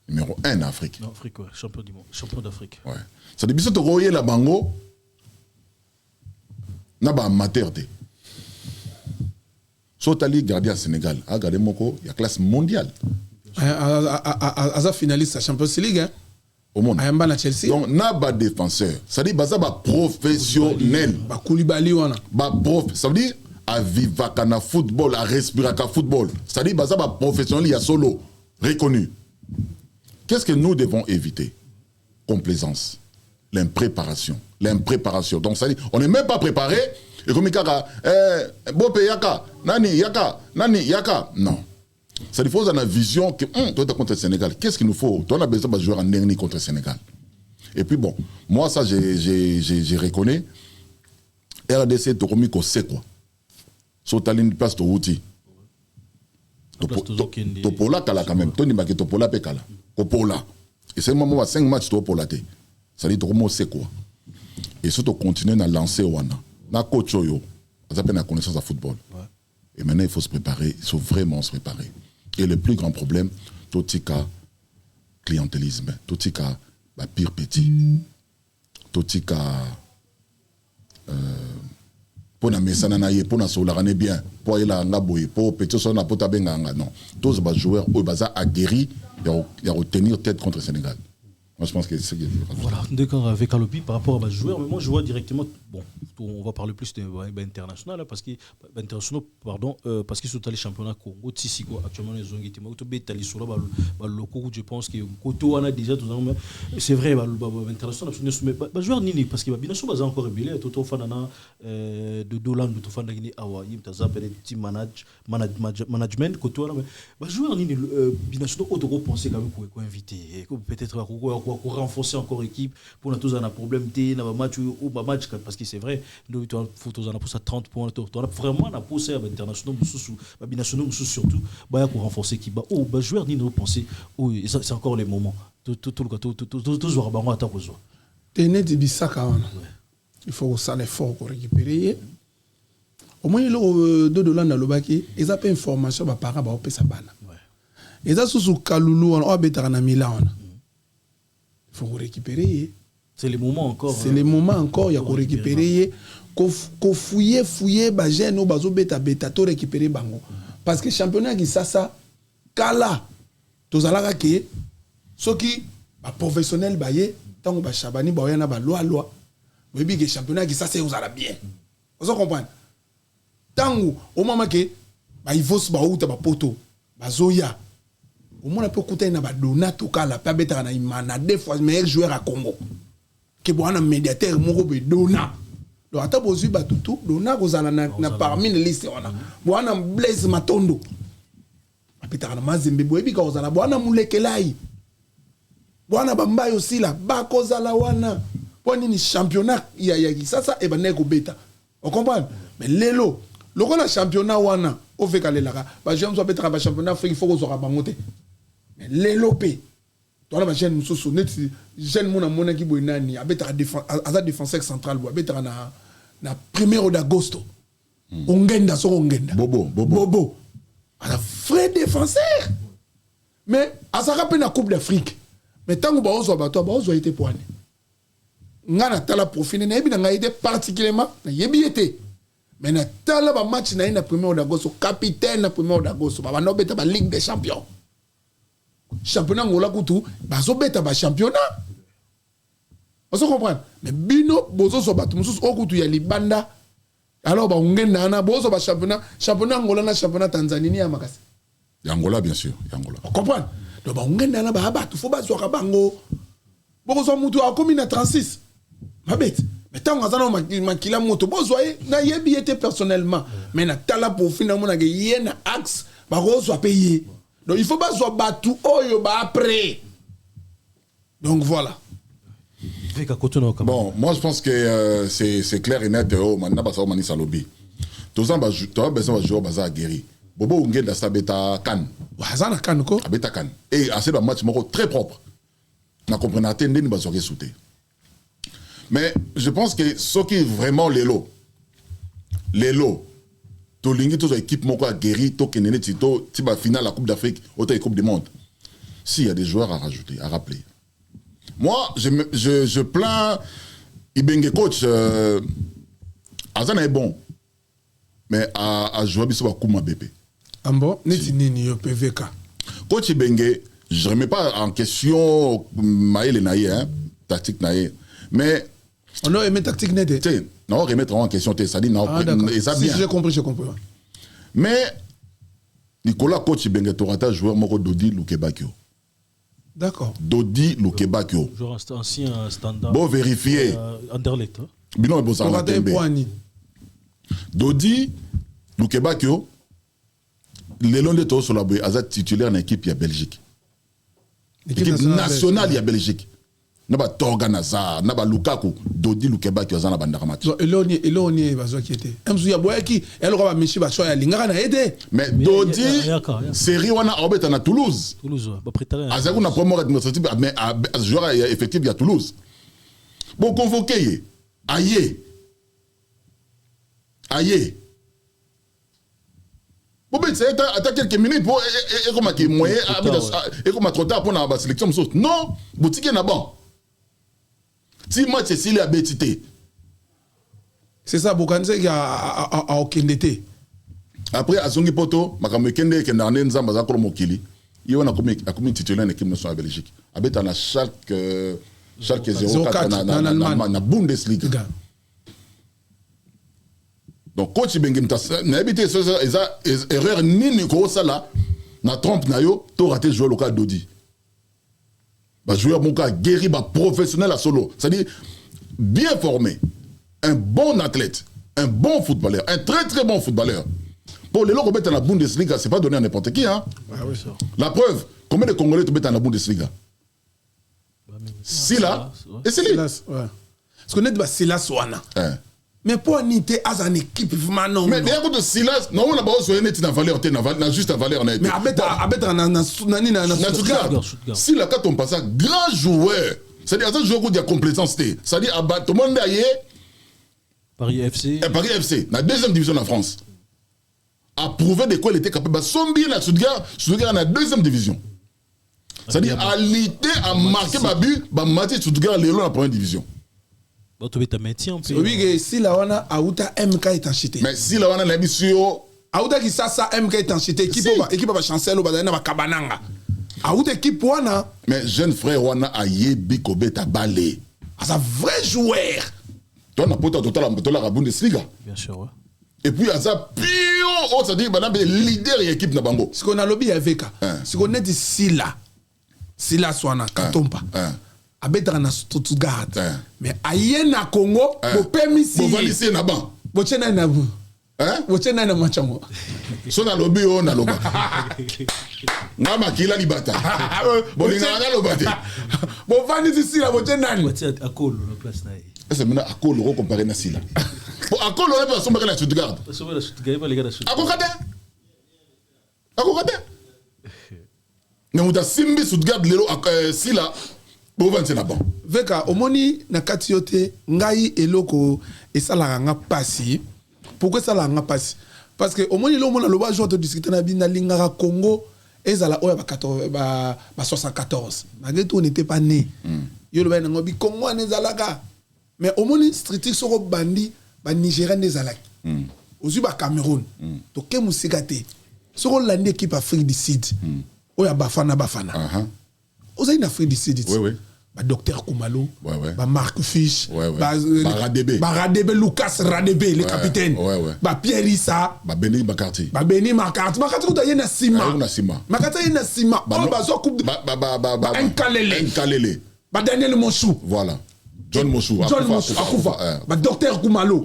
numéro 1 en Afrique. En Afrique, ouais. Champion du monde. Champion d'Afrique. Ouais. Ça dit, si tu as la bango, n'a pas amateur. Sotali gardien Sénégal, a gardé Moko, il y a classe mondiale. Aza finaliste à Champions League, hein? Au monde. Ayamba na Chelsea. Donc, n'a pas défenseur. Ça dit, Baza, ba professionnel. Ba Koulibaly, wana. Ba prof. Ça veut dire, à vivre na football, à respirer na football. Ça dit, Baza, ba professionnel, il y a solo, reconnu. Qu'est-ce que nous devons éviter? Complaisance. L'impréparation. L'impréparation. Donc, ça dit, on n'est même pas préparé. Et comme il y a, Bopé Yaka, Nani Yaka, Nani Yaka. Non. Ça dit, il faut avoir une vision que, toi, tu es contre le Sénégal. Qu'est-ce qu'il nous faut? Toi, on a besoin de jouer en dernier contre le Sénégal. Et puis, bon, moi, ça, j'ai reconnu. RDC, tu as remis qu'on sait quoi. Sur ta ligne de place, tu as outil. Topola, Kala, quand même. Tony Maki, Topola, Pekala. Topola. Et c'est le moment où 5 matchs, Topola. Ça dit, tu as quoi. Et surtout, continuer à lancer Wana. Na coach yo, ça s'appelle la connaissance à football. Ouais. Et maintenant, il faut se préparer, il faut vraiment se préparer. Et le plus grand problème, tout ce cas clientélisme, tout ce cas pire petit, tout ce cas pour na mesana na ye, pour na solarane bien, pour aller à ngaboy, pour petit son na pota benganga non. Tous les joueurs au bazar aguerris, il y a retenir tête contre le Sénégal. Moi, je pense que c'est... Voilà, d'accord avec Alopi par rapport à joueur, mais moi je vois directement, bon, on va parler plus d'international, parce que international, pardon, parce qu'ils sont allés championnat Congo, Tissiko, actuellement les ont été allés sur le locaux, je pense que Koto on a déjà tout ça, c'est vrai, international, mais joueur nini, parce que bien sûr, ils ont encore révélé, tout au fanana de Dolan, tout au fan d'Agni Awa, il t'a appelé team management, Koto, mais joueur nini, bien sûr, on doit penser quand même qu'on inviter, peut-être pour renforcer encore l'équipe pour tous un problème dans match ou match parce que c'est vrai nous faut tous en pour ça 30 points on a vraiment la poussée international sous binational surtout pour renforcer l'équipe joueur ni nous penser c'est encore les moments tout joueur bango attaque aux joueurs tenez de bisaka il faut ça l'effort pour récupérer au moins il y a $2 dans le baki ils appellent information par parents ba opesa bana ils a sous kalulu on abeta na Milan. Il faut récupérer. C'est le moment encore. C'est le moment encore, il y a qu'on récupérer. Qu'on fouiller, bah j'ai nos bazo beta to récupérer bango. Parce que championnat qui ça, kala, tous à que ceux qui, bah professionnel bah yé, tant que bah chabani bah y'en a bah loi. Mais bien que championnat qui ça c'est aux arabes bien. Vous comprenez? Tant au moment que bah il faut se bah ou ta bah poto, bah zoya. Au moins, on peut écouter un Donato Kala, pas bêta na imana, des fois meilleur joueur à Congo. Que bon un médiateur mon be Dona. Donc ata bozu batutu, Dona kozala na parmi les listes on a. Bon un Blaise Matondo. Apita na Mazembe boyebi ka kozala bon un Mulekelai. Bon un Bamba aussi là, ba kozala wana. Bon ni championnat ya ça et ben neko beta. On comprend? Mais lelo, le la championnat wana, au fait qu'elle est là. Bah j'aime soit beta ba championnat il faut qu'on soit bangoté. Les lopés. Toi, la chaîne, nous sommes jeune mon qui boit nani, avec un défenseur central, avec un 1er d'agosto. Ongenda, so Ongenda. Bobo. Un vrai défenseur. Mais, à ça rappelle la Coupe d'Afrique. Mais tant que on soit été poigné. Ngana tala profil, n'a pas été particulièrement, n'a pas été. Mais na tala ba match na 1er d'agosto, capitaine na 1er d'agosto, ba no beta ba Ligue des Champions. Championnat ngola kutu bazo beta ba championnat. Vous comprenez? Mais bino bozo so batu mususu okutu ya libanda. Alors ba ngenda na bozo ba championnat ngola na championnat Tanzanie ya makasi. Angola bien sûr, Angola. Vous comprenez? Donc ba ngenda na ba batu faut ba zo ka bango. Bozo mutu a commis na 36. Ma bête. Mais tant que ça makila moto bozo na yebi était personnellement. Mais na tala pour finalement na yena axe ba rozo a payer. Donc il faut pas soit battu après. Donc voilà. Bon, moi je pense que c'est clair et net. Maintenant, ça va ça lobby. Tout ça, tu as besoin de jouer au guéri. Bobo Ungé de la beta Cannes. Wazana Cannes quoi? Beta Cannes. Et assez de match très propre. Na comprenez atteindre ni basoké sauter. Mais je pense que ce qui est vraiment l'élo, tolingi to équipe moko a guéri to kenene tito tiba finale la Coupe d'Afrique ou la Coupe du Monde. Si, il y a des joueurs à rajouter, à rappeler. Moi, je plains Ibenge coach. Azana est bon, mais à jouer biso ba Kouma BP. Ambo, neti nini yo PVK. Coach Ibenge, je ne remets pas en question Maël Naïe, hein, tactique Naïe, mais on a aimé tactique nette. Non, remettre en question, ça dit non, et ça bien. Si j'ai compris, j'ai compris. Mais Nicolas coach Ibenge Torata joueur moko Dodi Lukebakio. D'accord. Dodi Lukebakio. Joueur ancien standard. Bon vérifier. Anderlecht. Binon bon ça. Dodi Lukebakio. Les longs de tous sur la boue, Azat titulaire dans l'équipe, il y a Belgique. L'équipe nationale, il y a Belgique. Naba Torganaza, Naba Lukaku, Dodi Lukeba qui a bandaramat. Eloni bazo qui était. Amzou ya boya qui elle aura michi ba choya lingara na aidé. Mais Dodi série wana obeta na Toulouse. Toulouse ba prétendre. Azaku na promo administratif mais joueur effectif à Toulouse. Bon convoqué aïe. Bon, ben, c'est à quelques minutes pour et comme qui moyen et comme trop tard pour la sélection. Non, boutique n'a bon. Si match c'est la bêtité. C'est ça, Bokanze qui a Okendete. Après, à Zongi Poto, Makame Kende, qui est dans les Zambazan Mokili, il y a un titulaire de l'équipe nationale de Belgique. Avec un chaque 0-4 dans la Bundesliga. Donc, coach Ibenge, n'habitez ça, erreur ni Nico Sala, na trompe na yo, to raté joueur local Dodi. Bah, joueur bon cas, guéri, bah, professionnel à solo. C'est-à-dire, bien formé, un bon athlète, un bon footballeur, un très très bon footballeur. Pour les gens qui sont dans la Bundesliga, ce n'est pas donné à n'importe qui. Hein? Ah, oui, la preuve, combien de Congolais sont dans la Bundesliga? Sila, et c'est lui. Parce qu'on est de Silas Wana. Mais pour unité à une équipe, non. Mais d'ailleurs, de Silas, non, on a pas besoin de valeur, n'a juste la valeur. Mais si la carte on passe à grand joueur, c'est-à-dire un joueur qui a compétence, c'est-à-dire tout le monde d'ailleurs. Paris FC. Paris FC, la deuxième division de la France. A prouvé de quoi il était capable. Sombi la Stuttgart dans la deuxième division. C'est-à-dire à l'idée à marquer ma but, bah Mathieu Stuttgart dans la première division. Oui, si la wana Aouta MK est acheté. Mais si la wana n'a pas Aouta qui ça MK est acheté. Équipe va chancelier au na kabananga. Aouta équipe wana. Mais jeune frère wana a yebi kobe ta balé. C'est un vrai joueur. Toi n'a pas total la Bundesliga. Bien sûr. Ouais. Et puis à ça pio, oh ça dit madame leader et équipe na bango. Ce qu'on a lobby avec. Ce qu'on est ici là. Sila Swana Katompa. Abetra na Stuttgart. Mais aye na Congo, bo permisi. Bo valise na ban. Bo chena na bu. Bo chena na machango. So na lobby o na loba. Ngama kila libata. Bo linga na lobate. Bo vani ici là bo chena ni. Bo tia akolo na place na. Est-ce que maintenant akolo ro comparé na Sila. Bo akolo na pas somba na Stuttgart. Somba na Stuttgart, ba les gars na Stuttgart. Akokate. Mais on a simbi Stuttgart lelo Sila. Veka omoni na kati yote ngai eloko esala nga pasi. Pourquoi ça la nga pasi? Parce que omoni lo mona loba jour de discuter na bina lingara Congo ezala oya ba 74. Malgré tout on n'était pas né. Yo lo ba na ngobi Congo anezalaka. Mais omoni street soko bandi ba Nigeria nezalaki. Ozu ba Cameroun. To ke musikate. Soko landi équipe Afrique du Sud. Oya bafana. Oza in Afrique du Sud. Oui. Ba Docteur Koumalo, ba Marc Fish, ba Radebe, Lucas Radebe, le capitaine, ba Pierre Issa, ba Beni Makarti. Ba kuta yena Sima. Makata yena Sima. Ba zo coupe ba Nkalele. Ba Daniel Monchou. Voilà. John Monchou. Akufa. Ba Docteur Koumalo.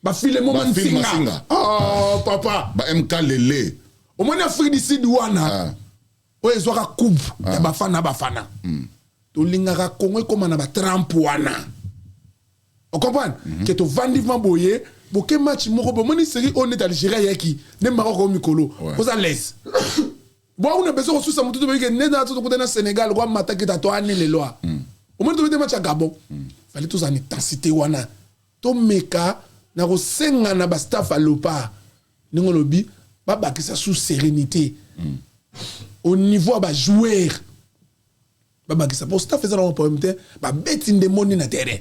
Ba Filemon Mansinga. Oh papa. Ba Nkalele. Au moins Afrique du Sud wana. Oye zoka coupe ya bafana. To lingaka Congo comme na ba trampoana. On comprend que to vandivement boye, boké match moko bo moni série on est Algérie yaki, ne Maroc mikolo. Vous à l'aise. Bon on a besoin de ça mutu to que ne na to ko na Sénégal ko mata ki ta to ane les lois. Au moins to be match à Gabon. Fallait tous en intensité wana. To meka na ko senga na ba staff alopa. ndenge lobi babakisa sous sérénité au niveau ba joueur babakisa pour staff faisant un problème te ba beti ndemoni na terrain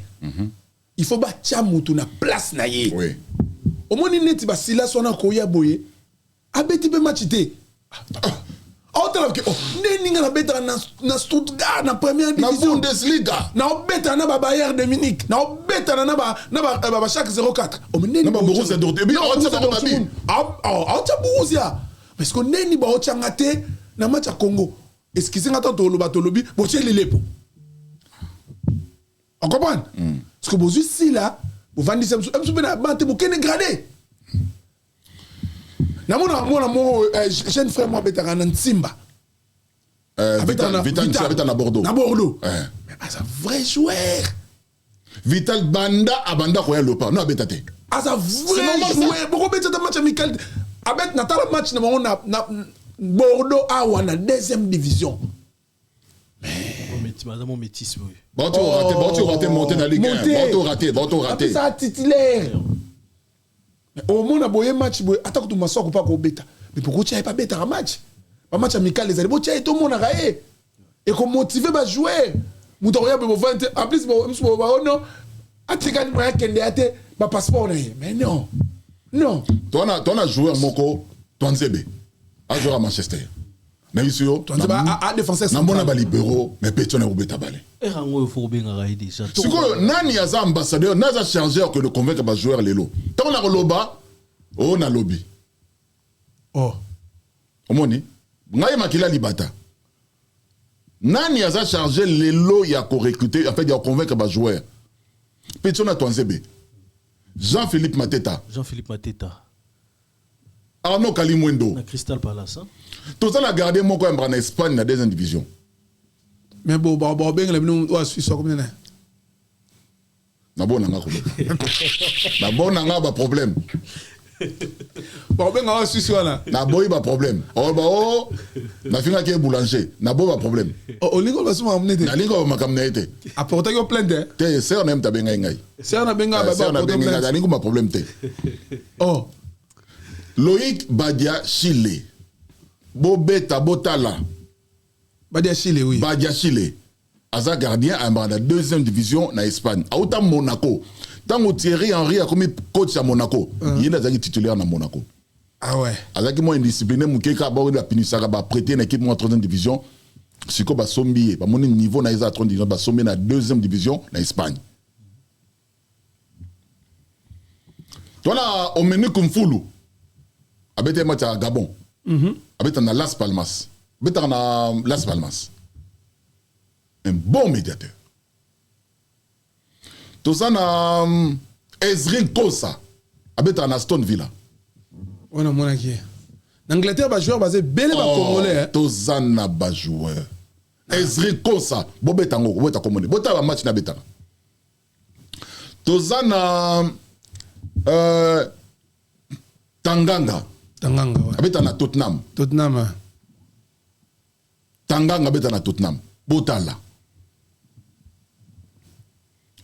il faut ba tia mutu na place na ye oui au moni neti ba sila sona koya boye abeti be match te Néninga na beta na Stuttgart na première division na Bundesliga na beta na ba Bayern de Munich na beta na ba chaque 0-4 na ba Borussia Dortmund bien on t'a ba bi t'a Borussia parce que neni ba otanga te na match à Congo est-ce qu'ils ngata to lobby bo tsheli lepo on comprend parce que bozu si là bo vandi sem na ba te bo kene gradé na mona jeune frère moi betaka na Nsimba Vital na Bordeaux mais c'est un vrai joueur Vital banda abanda ko yalo pa no abetate c'est un vrai joueur beaucoup betata match amical abet na tala match na Bordeaux a na deuxième division mais madame métis oui bon tu raté monter dans Ligue 1 bon tu raté ça titulaire au moins aboye match boy attaque tout masoko pas ko beta mais pourquoi tu n'avais pas beta un match un match amical les alliés tu as tout le monde a et qu'on motiver ba jouer mutoya be 20 en plus non atika ni moya kende ate ba passeport mais non toi on joueur moko Twanzebe a joué à Manchester na icio Twanzebe a défenseur na mona ba libéraux mais petit on a beta balé rango faut bien arrêter déjà siko nani aza ambassadeur naza chargeur que de convaincre ba joueur lelo tant on a loba on a lobby omoni ngai makila libata nani aza chargé lelo ya ko recruter en fait ya convaincre ba joueur petit on a Twanzebe Jean-Philippe Mateta Arnaud Kalimwendo na Crystal Palace tout ça la garder mon ko en Espagne na deuxième division mais bon ben le nous wa Suisse comme ça na bon nga ko na bon nga ba problème bon ben nga Suisse wala na boy ba problème na finga ke boulanger na bo ba problème o lingo ba suma amnete na lingo makamna ete apporter yo plainte te c'est on aime ta benga ngai c'est on a benga ba problème na lingo ma problème te Loïc Badia Chile Bobeta Botala Badia Chile oui Badia Chile aza gardien à la deuxième division na Espagne autant Monaco tant Thierry Henry a commis coach à Monaco il est titulaire na Monaco ah ouais azaki mo indiscipliné mukeka ba la pinisaka ba prêter une équipe en troisième division siko ba sombier ba mon niveau na isa 30 division ba sombier na deuxième division na Espagne toi au menu Kumfulu abete match à Gabon abete na Las Palmas abete na Las Palmas un bon médiateur tout ça na Ezri Kosa abete na Aston Villa on a monaki en Angleterre ba joueur basé belé ba congolais tout ça na ba joueur Ezri Kosa bobeta ngo bobeta komone bota ba match na beta tout ça na Tanganga ouais. Abeta na Tottenham. Tanganga abeta na Tottenham. Botala.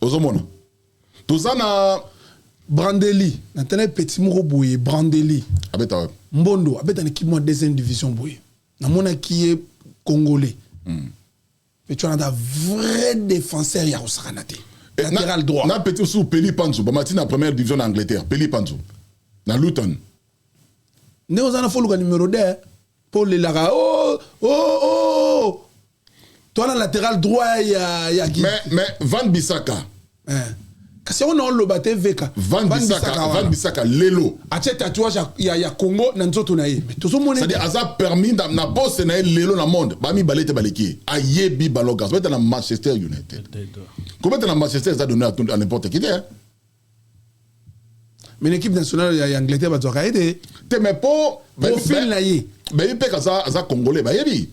Ozomona. Toza na Brandeli. Natana petit moko boye Brandeli. Abeta Mbondo abeta na équipe de deuxième division boye. Na mona qui est congolais. Mais tu as un vrai défenseur ya Osakanate. Latéral droit. Na petit sous Peli Panzo. Ba matina première division en Angleterre. Peli Panzo. Na Luton. Ne ozana foluka numéro 2 pour les lara toi la latéral droit ya mais Van Bissaka kasi on a lobaté veka Van Bissaka lelo atie tatouage ya Congo na nzoto na ye mais tozo mona c'est-à-dire aza permis na poste na lelo na monde ba mi balete baleki ayebi balogas beta na Manchester United comment na Manchester ça donné à n'importe qui mais l'équipe nationale ya Angleterre va doit aider te mais pour profil na ye mais il peut ça congolais ba yebi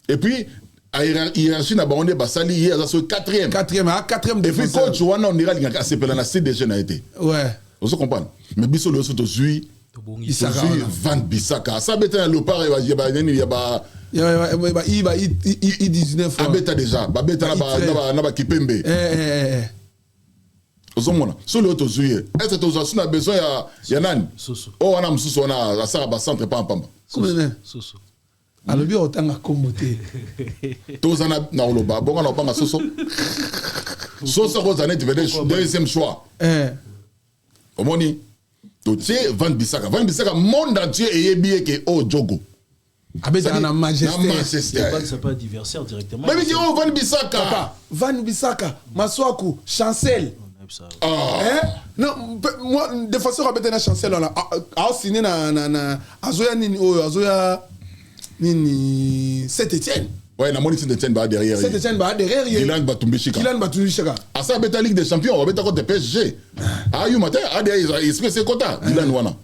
et puis a hiérarchie na baonde basali hier ça sur quatrième défenseur et puis coach wana on ira linga sepela na CDG na été ouais on se comprend mais biso le soto zui Van Bissaka ça beta le par ya ba I19 abeta déjà ba beta na ba kipembe ozomona so le tozuye est-ce que tozo na besoin ya nani Soso. oh wana msusu wana asara ba centre pas pamba Soso. alobi otanga kombo te toza na oloba bonga na banga soso soso ko zanet deuxième choix omoni totie Van Bissaka monde entier eyebi ke o jogo abeta na Manchester C'est pas adversaire directement. mais dit oh Van Bissaka papa Van Bissaka Maswaku Chancel non moi défenseur abeta na Chancel là a signé na azoya nini oyo azoya nini Saint-Étienne. ouais na moni Saint-Étienne ba derrière Kylian Batumbishika asa beta Ligue des Champions on beta contre PSG ayu matin a derrière esprit c'est quota Dylan wana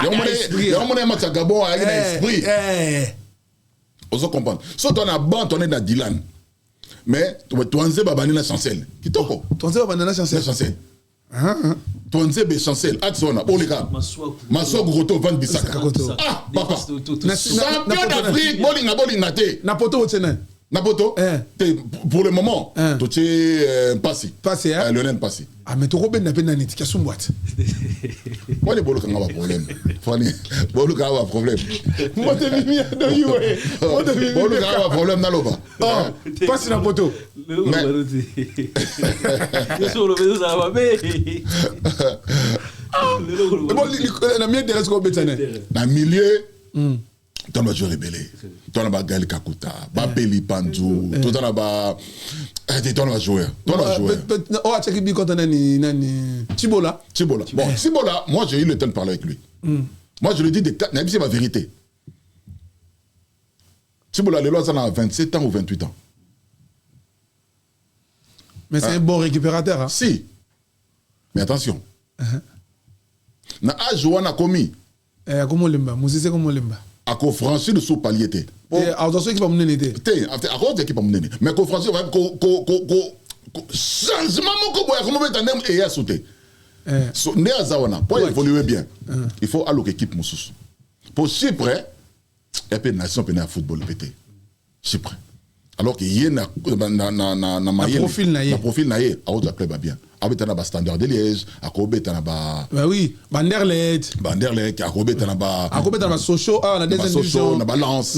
yomone match à Gabon a esprit ozo comprendre so ton a ban ton na Dylan mais Twanze babani na Chancel kitoko Twanze babani na Chancel Twanze be Chancel atsona bolika Maswaku Roto Van Bissaka ah papa champion d'Afrique bolinga te na poto otena na poto pour le moment tu es passé Lionel passé ah mais to robena pe na neti kasumwat wale boluka ngaba problème fani boluka ngaba problème mo te mimi do yiwe mo te mimi boluka ngaba problème na loba passe na poto Eso lo veo ça va mais na milieu de reste ko betane na milieu ton va jouer rebelle ton va Gaël Kakuta ba Beli Panzu ton va ton va jouer oh a check bi contre nani Chibola bon Chibola moi j'ai eu le temps de parler avec lui moi je lui dis c'est ma vérité Chibola le lois a 27 ans ou 28 ans mais c'est un bon récupérateur hein? Si mais attention na âge wana komi comment lemba musise comment lemba ako franchir le sous palier te autant équipe munene te ako équipe munene mais ko franchir ko changement moko boya comme beta nem et ya sauter so ne azawana pour évoluer bien il faut alloquer équipe mususu pour Chypre et puis nation pena football pété Chypre alors que y na profil na ye a autre club bien abeta na ba Standard de Liège akobeta na ba bah oui Banderlecht akobeta na ba Sochaux na deuxième division na balance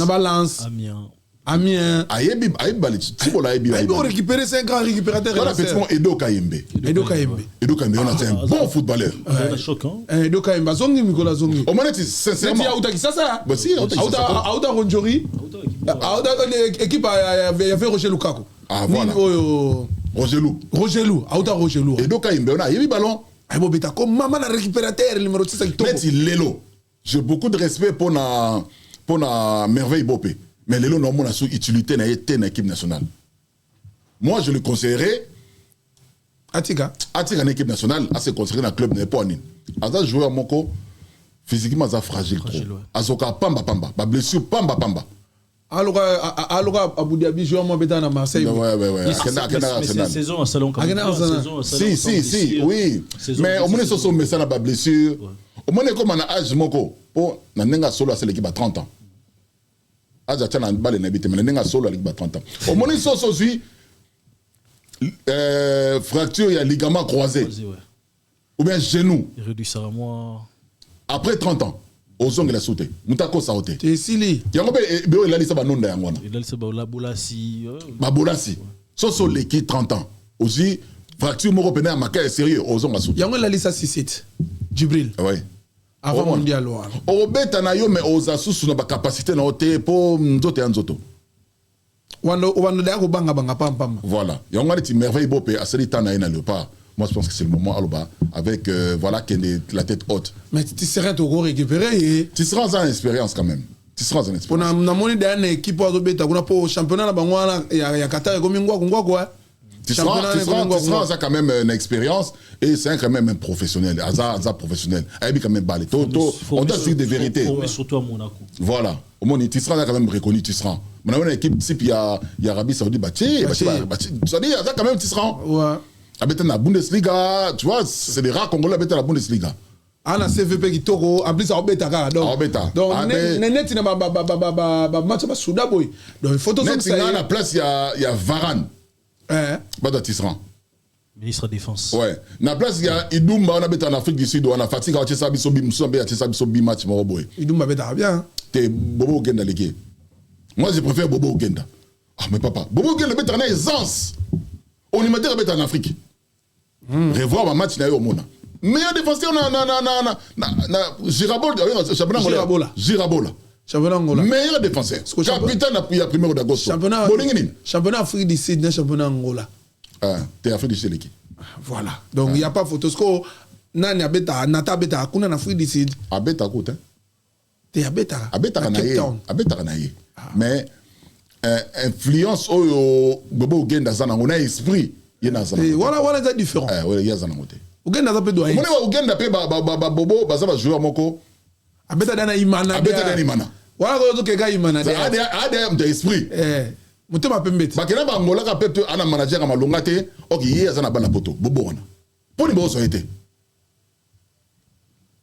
Amiens ayebi balit Chibola ayebi récupérer c'est un grand récupérateur voilà petitement Edo Kayembe on a un bon footballeur Edo Kayembe zongi Nicolas zongi au moins sincèrement auta kisasa bah si auta Ronjori auta équipe a fait Roger Lukaku ah voilà Roger Lou Edo Kayembe on a yebi ballon aibo beta comme maman na récupérateur numéro 6 mais il lelo j'ai beaucoup de respect pour na merveille Bopé mais Lelo non a sous utilité na équipe nationale. Moi je le conseillerais Atika en équipe nationale à se conseiller dans club n'est pas nul. Asa joueur moko physiquement ça fragile trop. Azoka pamba ba blessure pamba. Alors Abu Dhabi joueur moi beta na Marseille. Ouais. C'est saison à salon comme Si oui. Mais au moins so mais ça na ba blessure. Au moins comme on a âge moko pour na nenga solo à l'équipe à 30 ans. Aja tana bale na bité mais nenga solo à l'équipe à 30 ans. Au moins so suit fracture il y a ligament croisé. Ou bien genou. Il réduit ça à moi. Après 30 ans. Ozong la sauté. Mutako saoté. T'es sili. Yango be il a lisa banonda yangona. Il a lisa ba bolasi. Ba bolasi. So l'équipe 30 ans. Aussi fracture moko pena maka est sérieux ozong la sauté. Yango la lisa 6 Djibril. Ouais. Avant mondial wa. Obeta na yo mais oza susu na ba capacité na oté po nzoto nzoto. Wando da ko banga pam. Voilà. Yango ti merveille bopé a seli tana ina le pas. Moi, je pense que c'est le moment, Aloba, avec voilà, la tête haute. Mais tu serais tout récupéré. Tu seras en expérience quand même. Tu seras en expérience. On a mon idée d'une équipe au championnat, il y a Qatar comme quoi. Tu seras quand même une expérience et c'est quand même un professionnel. Un professionnel. Il quand même balé. On doit dire des vérités. Surtout à Monaco. Voilà. Au moins, tu seras quand même reconnu, tu seras. On a une équipe type, il y a Arabie Saoudite, ça dit, quand même, tu seras. Ouais. Habiter dans la Bundesliga, tu vois, c'est des rares Congolais habiter dans la Bundesliga. Ah, la CVP qui toko, en plus, à Obeta. Donc, net, il y a match à Souda Boy. Donc, il faut tout ça. À la place, il y a Varane. Bada Tisserand. Ministre de Défense. Ouais. Na place, il y a Idoumba, on habite en Afrique du Sud, on a Fatih, on a Tchessa Bissobi, Moussambe, Tchessa Bissobi, match, Moroboy. Idoumba habite bien. T'es Bobo Ogenda Leke. Moi, je préfère Bobo Ogenda. Ah, mais papa, Bobo Ogenda habite en aisance. On y mettait habite en Afrique. Revoir ma match, n'a eu au monde. Meilleur défenseur, Girabola. Championnat Meilleur défenseur. Capitaine appuyé à premier d'Agosto. Championnat Afrique du Sud, championnat Angola. T'es Afrique du Sud, l'équipe. Voilà. Donc, il n'y a pas photo. Nani abeta, Nata abeta, kuna en Afrique du Sud. Abeta, écoute. T'es abeta. Abeta, Kanaye. Mais, influence, oh, Bobo Ogenda, on a esprit. Voilà, c'est différent. Il y a Zanamote. Ogenda ça peut doyer. Ogenda peut Bobo, Bazaba joueur Moko. Abeta dana Imana. Abeta dana Imana. Voilà, quand on a Imana. Ade esprit. Mutema pembeti. Bakena ba ngola ka pepe ana manager ma longate ok yé azana bana poto bobo wana. Pour les boss été.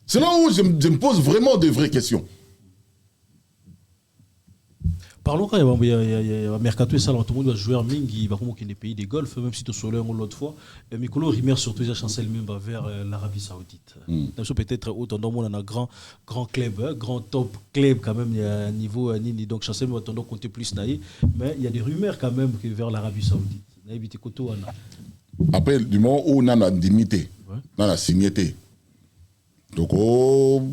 C'est là où je me pose vraiment de vraies questions. Parlons quand il y a mercato et ça, tout le monde va jouer Mingi, il va comme des pays des Golfe, même si tu es sur l'autre fois. Mikolo Rimer surtout déjà chancel même vers l'Arabie Saoudite. Peut-être autant dans on a un grand club, grand top club quand même, il y a un niveau Nini, donc chancel va tendance compter plus naïf, mais il y a des rumeurs quand même vers l'Arabie Saoudite. Après du moment où on a la dignité, on a la signété. Donc bon,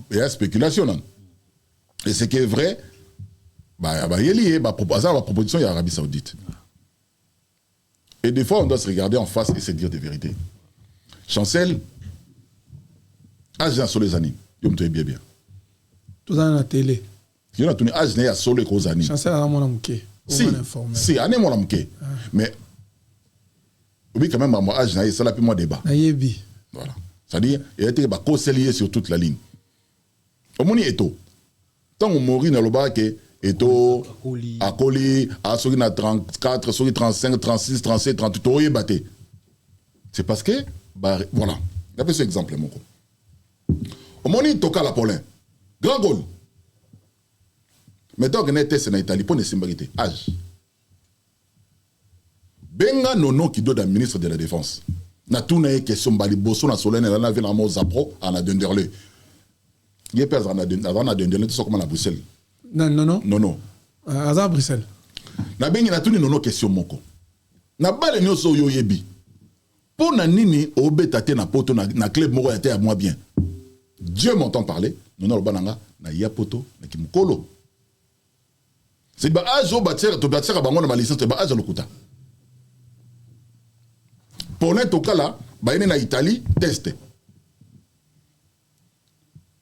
il y a spéculation. Et ce qui est vrai, il y a lié, la proposition, il y a l'Arabie Saoudite. Et des fois, on doit se regarder en face et se dire des vérités. Chancel, sur les années, il me bien. Tout ça dans la télé. Il y a tourné à sur les causes années. Chancel a mon amouké. Si, année mon amouké. Mais, oui, quand même, à moi, ça l'a plus moi débat. Voilà. C'est-à-dire, il a été conseillé sur toute la ligne. Au moins, il est tôt. Tant qu'on mourit dans le bas, Eto, Akoli, Asori na 34, Asori 35, 36, 37, 38, Oye batté. C'est parce que, voilà, il y a ce exemple, mon gars. Au moment où il toque à la Paulin, grand goal. Maintenant, on est testé en Italie, pour ne s'imbariter. Âge. Benga nono qui doit être ministre de la Défense. Na tout na question bali bosso na solene na la ville en mot zapro à la Dunderle. Il y a personne à Dunderle, tout ça comme à Bruxelles. Non. À Bruxelles. Na bengi na tuni nono question moko. Na bale nyoso yo yebi. Pour na nini obetate na poto na club moko ya te à moi bien. Dieu m'entend parler. Nono lo bananga na ya poto na kimukolo. C'est ba ajo batir to batir bango na licence ba ajo lokuta. Pour n'être là, ba ene na Italie test.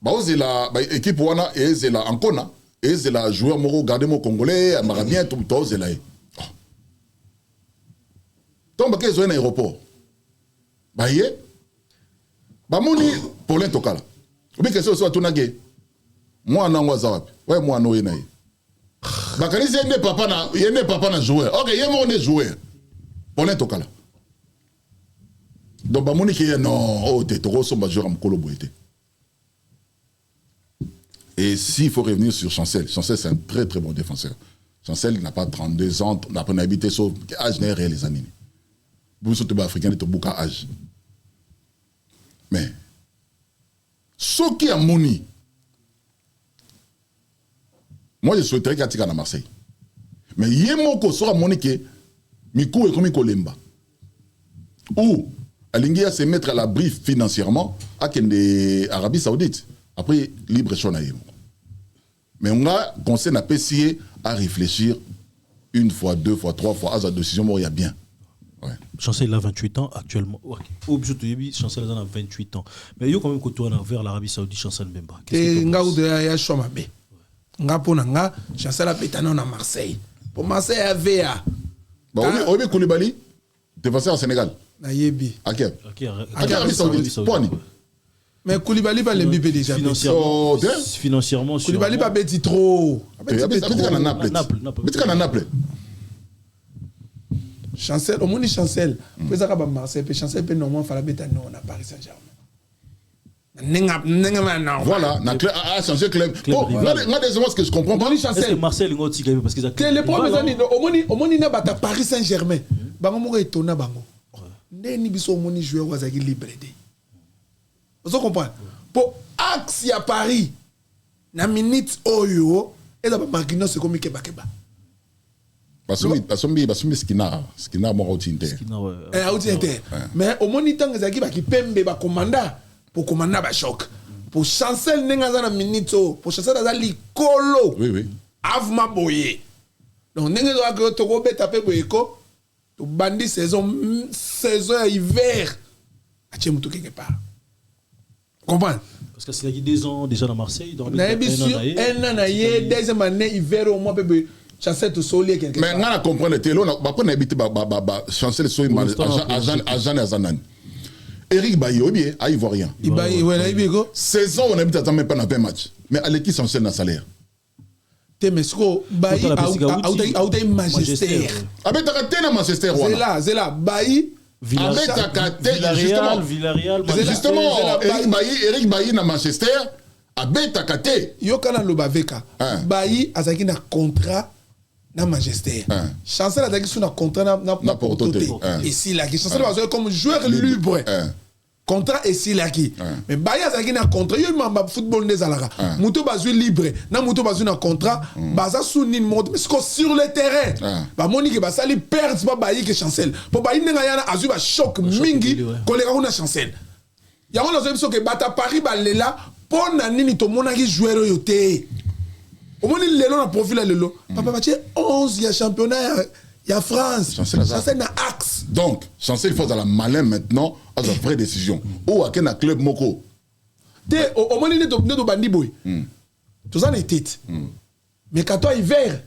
Ba ozela ba équipe wana ezela ankona. Et c'est la joueur moro gardé mon congolais, marabien tout le c'est là. Tombe que zoé aéroport. Bah yé. Bah mouni pour l'intokala. Ou bien que ce soit tout nagé. Moi non wazap. Ouais moi non yenaï. Bah quand il y a papa na joueur. OK, yé mon joueur. Pour l'intokala. Donc bah mouni qui non, oh t'es trop sombre joueur am kolo boité. Et s'il faut revenir sur Chancel, Chancel c'est un très très bon défenseur. Chancel n'a pas 32 ans, n'a pas habité sauf âge n'est réel les années. Vous êtes africain, vous êtes beaucoup âge. Mais ce qui a moni, moi je souhaiterais qu'il y ait à Marseille. Mais il y a mon sera moni que Mikou est comme Kolemba. Ou Alingia se mettre à l'abri financièrement à l'Arabie Saoudite. Après, libre choix. Mais on a conseillé à PCA à réfléchir une fois, deux fois, trois fois à sa décision, il y a bien. Ouais. Chancel a 28 ans actuellement. Chancel a 28 ans. Mais il y a quand même côté vers l'Arabie Saoudite, Chancel Mbemba. Et nga ou de ya choix mabé. Nga pona nga, Chancel a pétané à Marseille. Pour Marseille à VA. Bah oui, Koulibaly, défenseur au Sénégal. Na yebi. OK. Arabie Saoudite. Poni. Mais Koulibaly va les bipé déjà. Financièrement, Koulibaly va bêti trop. Naples. Chancel, au moins Chancel. Puis ça va Marseille, puis Chancel peut normalement faire la bête à nous on a Paris Saint-Germain. Voilà, a changé club. Regardez ce que je comprends pas. Est-ce que Marseille est aussi parce qu'ils ont les premières années au moins il n'a pas Paris Saint-Germain. Bango mo étonna bango. ndeni biso moni joueur wazaki libre de. Vous comprenez? Pour axe à Paris, na minute oyo, et la Marquinhos c'est comme Keba. Basombi skina mo outi inter. Outi inter. Mais au moniteur ezaki ba ki pembe ba commanda pour commanda ba choc. Pour Chancel nenga za na minute pour Chancel za likolo. Oui. Avma boye. Donc nenga zo ka to ko beta pe boyeko. To bandi saison hiver. A tient mutu quelque part. Comprends? Parce que c'est 2 ans déjà dans Marseille. Un an, deuxième année, hiver au moins, Chancel tout solé quelque part. Mais on a compris, on a habité Chancel Soy, Ajan Azanan. Eric Bailly, à Ivoirien. Saison, on habite même pas dans 20 matchs. Mais à l'équipe, Chancel n'a salaire. Temesco, Bailly, a eu Manchester. Avec ta Manchester, c'est là, Bailly. Villarreal. Justement, Eric Bailly na Manchester a beta kate. Yokana Lobaveka. Bailly a zaki na contrat na Manchester. Chancel a zaki na contrat na Porto. Et si la Chancel va comme joueur libre. Contrat et si la qui. Mais Bailly a zaki na contrat. Yo mamba football ne zalaka. Muto bazu libre. Na muto bazu na contrat. Baza sounin mode. Mais sur le terrain. Ba Monique ba sali perdre pas Bailly que Chancel. Pour Bailly nenga yana azu ba choc mingi. Kolega kuna Chancel. Ya on a so que bata Paris ba lela. Pour na nini to monaki joueur yo te. Au moins lelo na profil lelo. Papa ba 11 ya championnat. Il y a France. Chancel na axe. Donc, Chancel il faut dans la malin maintenant à une vraie décision. Ou à quel club moko. Au moins il est de bandi boy. Tout ça n'est tête. Mais quand toi hiver.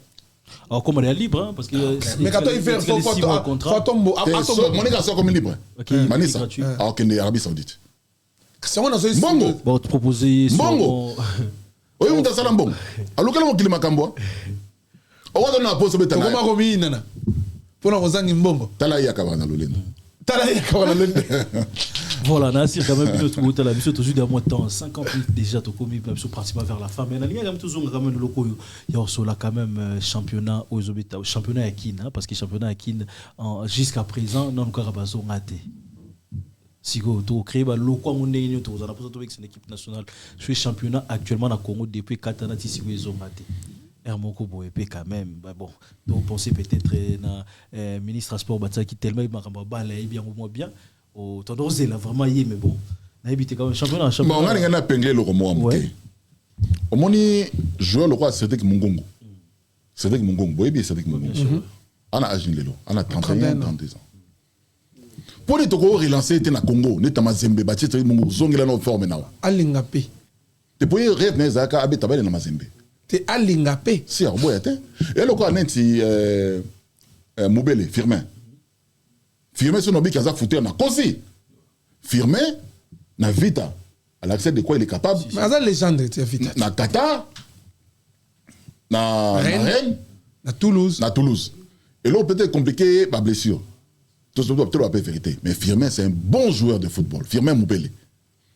Alors comme on est libre parce que mais quand toi hiver faut tomber. Mon gars sort comme libre. Manissa. Alors qu'il est Arabie Saoudite. C'est on a ce Mongo. Bon proposer Mongo. Oui, on t'a ça bon. Alors quel moment qu'il m'a cambo. On va donner un poste bêta. Comment Romi nana? Pour la Rosanne Mbongo. Talaya Kabana Lolena. Talaya Kabana Lolena. Voilà, Nassir quand même pilote pour la mission toujours d'un mois de temps 50 minutes déjà to commis pratiquement vers la fin mais il y a quand même toujours quand même le loco il y a aussi là quand même championnat aux Obeta championnat à Kin parce que championnat à Kin jusqu'à présent non encore bazo raté. Si go to créer ba loco mon néni to za pour avec une équipe nationale je championnat actuellement na Congo depuis 4 ans ici ils ont raté. Hermoko Boepé quand même bon donc penser peut-être na ministre des sports Batsaki tellement il m'a balé bien au moins bien au tendance là vraiment y mais bon na habité quand même championnat bon on a ngana pengler le romo amuke au moni joueur le roi Cédric Mungongo boyebi Cédric Mungongo ana agin lelo ana 31 32 ans pour les toko relancer te na Congo ne tamazembe ba Cédric Mungongo zongela no forme na alinga pe depuis rêve na zaka abeta bale na mazembe te alinga pe si arboya te et le quoi neti Moubele Firmin sur Nobi Kaza fouteur na Kosi. Firmin na Vita. À l'accès de quoi il est capable. Mais à la légende, tu as Vita. Na Qatar. Na Rennes. Na Toulouse. Et là, peut-être compliqué par blessure. Tout ce peut être la vérité. Mais Firmin, c'est un bon joueur de football. Firmin Moubele.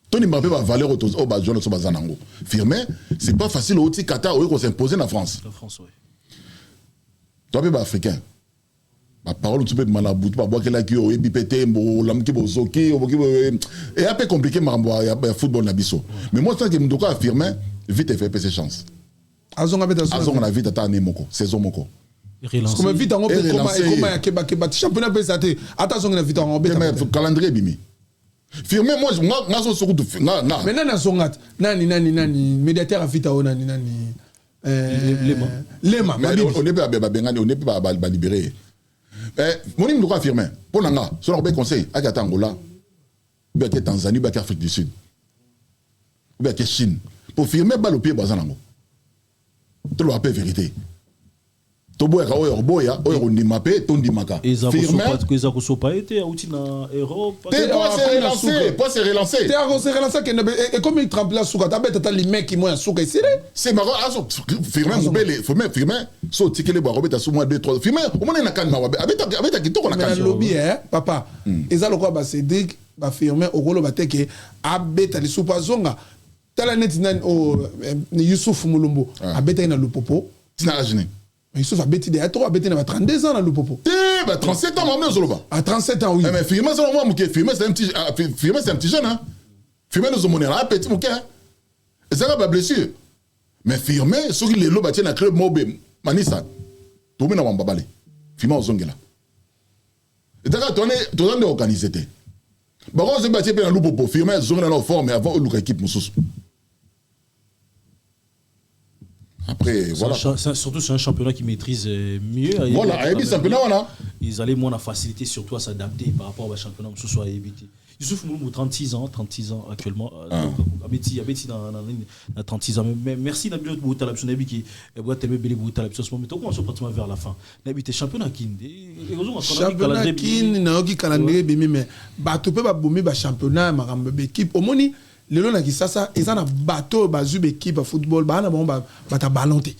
Tony Mbappé va valer au Bajon au Bazanango. Firmin, c'est pas facile au Qatar où il s'est imposé en France. La France, oui. Toi, tu es africain. Ma parole tu peux malabout pas boire que qui au bipété mbo lamki bozoki et un peu compliqué marambo ya football na biso mais moi ça que me doka affirmer vite fait ses chances azonga na vite ata ne moko saison moko comme vite on peut comment ya ke championnat peut ça attention na vite on peut mais calendrier bimi firmer moi ngazo soko tu na mais nana zonga nani médiateur vite on nani Lema mais on est pas bengani on est pas libérer. Mon nom doit affirmer. Pour l'anga, sur le conseil, à Angola, ou bien Tanzanie, ou bien Afrique du Sud, ou bien Chine, pour firmer bas le pied bazanango. Tu dois appeler vérité. Toboya oya ondimapé tondimaka. Firmer que ça ko pas été outil na Europe. T'es pas se relancer. T'es à se relancer et comme il trempe la souka, t'as bête les mecs qui moi souka ici. C'est marrant Firmer Moubele, Firmer so tikele ba robeta sous moi 2 3 Firmer au moins na kan na abeta kitoko na kan lobby papa. Eza lokwa ba Cédric ba Firmer au golo ba teke abeta les soupa zonga. Tala net nan o Youssouf Mulumbo abeta na Lupopo. Tina ajini. Mais Youssouf a bêti de 32 ans dans le popo. 37 ans, maman, Zoloba. À 37 ans, oui. Mais Firmé, c'est un petit jeune. Hein. Firmé, nous sommes un petit mouquet. Et ça n'a pas blessure. Mais Firmé, ceux qui les lots battent dans le club Mobé, Manissa, tout le monde a babali. Firmé, on zongela. Et d'accord, tu es organisé. Bon, on se battait dans le popo. Firmé, zongela dans la forme avant l'équipe Moussous. Après, voilà. Surtout, c'est un championnat qui maîtrise mieux. Voilà, et puis championnat, voilà. Ils allaient moins la facilité, surtout à s'adapter par rapport au championnat où ce soit évité. Youssouf Moumou, 36 ans actuellement. Abeti dans 36 ans. Mais merci Nabil Bouta la Psonabi qui est tellement belle Bouta la Psos. Mais comment on se pratiquement vers la fin. Nabil t'es championnat Kindi. Championnat Kindi, naoki calendrier bimi mais bateau peut pas bomber ba championnat marambe équipe. Au moni les gens qui ça ils ont un bateau bazub équipe football ba na bon ba ta ballonté.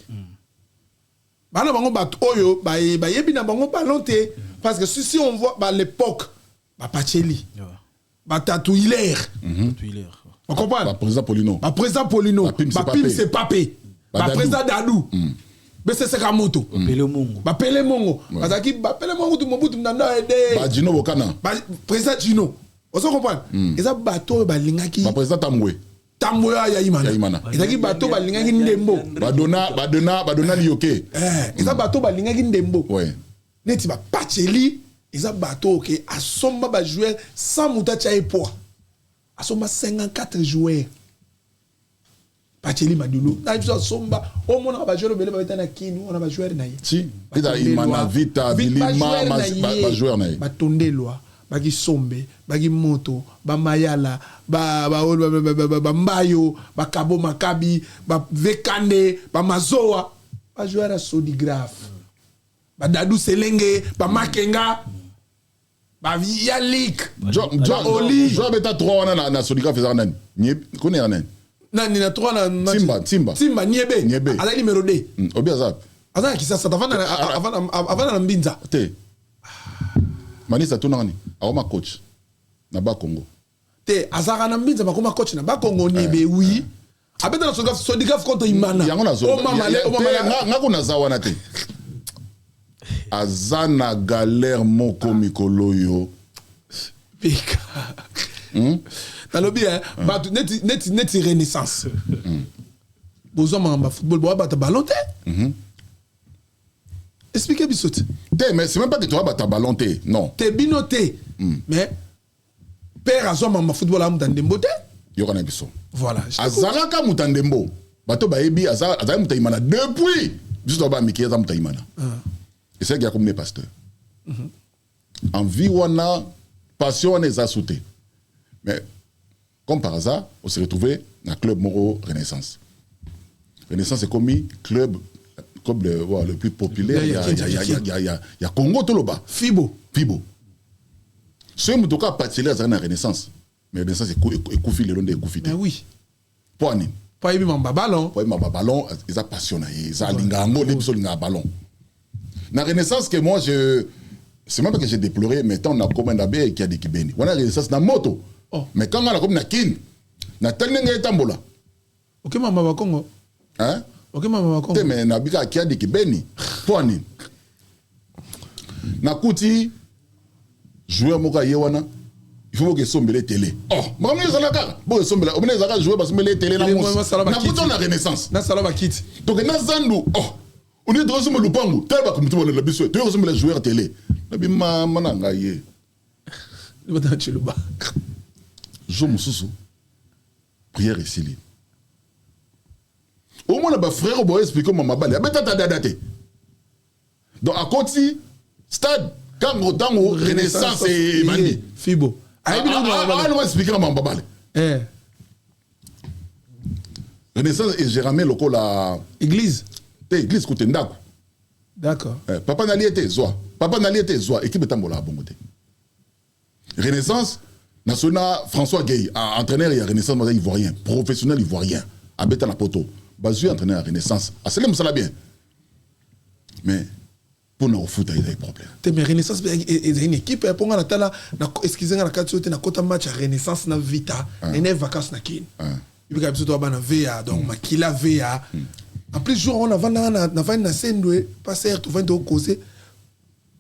Ba na bon bateau oyo ba yebi na bon ballonté parce que si on voit ba l'époque ba Pacheli. Ba Tatouiler. On comprend? Ba président Polino. Ba président Polino. Ba Pim c'est Papé. Ba président Dadou. Mais c'est Sakamoto. Ba Pele Mongo. Parce que ba Pele Mongo tout Mobutu ndanda aider. Ba Gino Bokana. Ba président Gino. On se comprend? Et ça bateau ba lingaki. Ba président Tamboué. Tamboué ya Imana. Et ça qui bateau ba lingaki Ndembo. Badona Lioké. Et ça bateau ba lingaki Ndembo. Ouais. Neti ba Pacheli. Et ça bateau OK à somba ba joueur sans mutacha et poids. À somba 54 joueurs. Pacheli Madulu. Na biso somba au moins ba joueur belé ba betana kini on a ba joueur na yi. Si. Ida Imana Vita Bilima ba joueur na yi. Ba Tondelwa, ba ki Sombe, ba ki Moto, ba Mayala, ba Mbayo, ba Kabo Makabi, ba Vekane, ba Mazoa, ba joueur à Sodigraphe. Ba Dadou Selenge, ba Makenga. Ba Yalik, Oli, je vais mettre 3 ans na Sodigraphe et Arnen. Connais Arnen. Non, il y a 3 ans. Simba, Niebe. Ala numéro 2. Obiazap. Azana qui ça avant na Mbinza. Te. Manisa tunani. Aoma coach. Na ba Congo. Te azara na Mbinza bakoma coach na ba Congo Niebe oui. Abeta na Sodigraphe contre Imana. Yango na zo. Ngako na zawana te. Azana galère moko mikolo yo. Pika. Dans le bien, net renaissance. Besoin de football, bois battre ballon expliquez bisous. Mais c'est même pas que tu vas battre ballon non. T'es binoté. Mais père a zoma football à Moutandembo te. Yokana biso. Voilà. Azalaka Moutandembo. Bato baebi azala Moutaimana depuis juste ba miki za Moutaimana. Et c'est qu'il y a comme les pasteurs. En vie wana passion on est sauté. Mais comme par hasard, on s'est retrouvé dans le club Moro Renaissance. Renaissance est comme club le plus populaire. Il y a Congo tout là-bas. Fibo. Ce qui a parti là, c'est la Renaissance. Mais Renaissance est Koufi, le long de Koufi. Mais oui. Pour Anim. Pour y avoir un ballon. Pour y avoir un ballon, ils sont passionnés. Ils ont un ballon. La Renaissance, que moi, c'est même pas que j'ai déploré, mais tant on a commandé d'abbé qui a des Kibeni. On a Renaissance dans la moto. Mais quand on a comme na kin, na tellement tambola. OK maman va Congo. Hein? OK maman va Congo. Mais na bika qui a des Kibeni. Poani. Na kuti joueur moka yewana. Il faut que sombele télé. Oh, moi je zalaka. Bon sombele, on est jouer parce que sombele télé na mos. Na kuti na Renaissance. Na salaba kit. Donc na zandu. Oh. On est dans le lupangu. Tel ba comme tout le biso. Tu es le joueur télé. Na bi mana ngaye. Le ba tu le ba. Jo mususu prière ici. Au moins le frère on va expliquer comment mabali. Abeta ta date. Donc à côté stade quand autant Renaissance et Mani Fibo. Ah on va expliquer comment mabali. Renaissance et Jéramé loko la église. Église côté ndako. D'accord. Papa Naliete Zoa. Papa Naliete Zoa équipe tambola bongote. Renaissance national François Gueye, entraîneur à Renaissance ivoirien, professionnel ivoirien, à Beta la Poto. Bazu entraîneur à Renaissance. Ah, c'est là bien. Mais pour nous foot, il y a des problèmes. Mais Renaissance est une équipe pour nous là, excusez-moi la carte na kota match à Renaissance na Vita, et ne vacances na kin. Il y a besoin de VA donc Makila VA. En plus, jour, on a une scène de passer, tu vas te causer.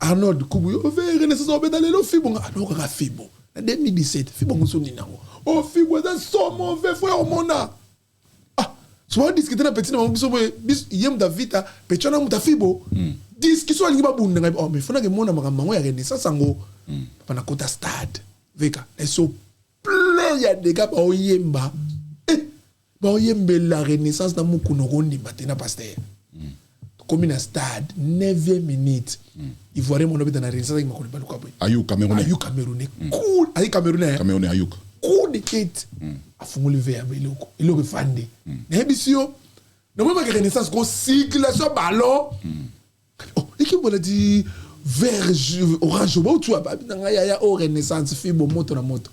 Arnold, Kubu, on fait Renaissance, on va aller au Fibo. Alors, à Fibo. En 2017, Fibo, on s'en est là. Oh, Fibo, c'est un mauvais frère au monde. Ah, souvent, discuter dans petit, il y a David, petit, on a Fibo. Discussion, il y a un oh, mais il faut que mon amour, il y a Renaissance, pendant qu'on a stade. Veka, et so plein, il y a des gars, bah, Oyemba. La Renaissance dans mon Kounogondi, maintenant, pasteur. Comme un stade, 9e minute. Il voit mon dans la Renaissance avec ma collègue. Ayou Camerounais. Ayou Camerounais. Cool. Ayou Camerounais. Camerounais Ayou. Cool de tête. A fond le verre, il le refandé. N'ébissio. Non, moi, ma Renaissance, gros cycle, sur ballon. Oh, et qui m'a dit vert, orange, bon, tu vois, il y a Renaissance, fibre, moto, la moto.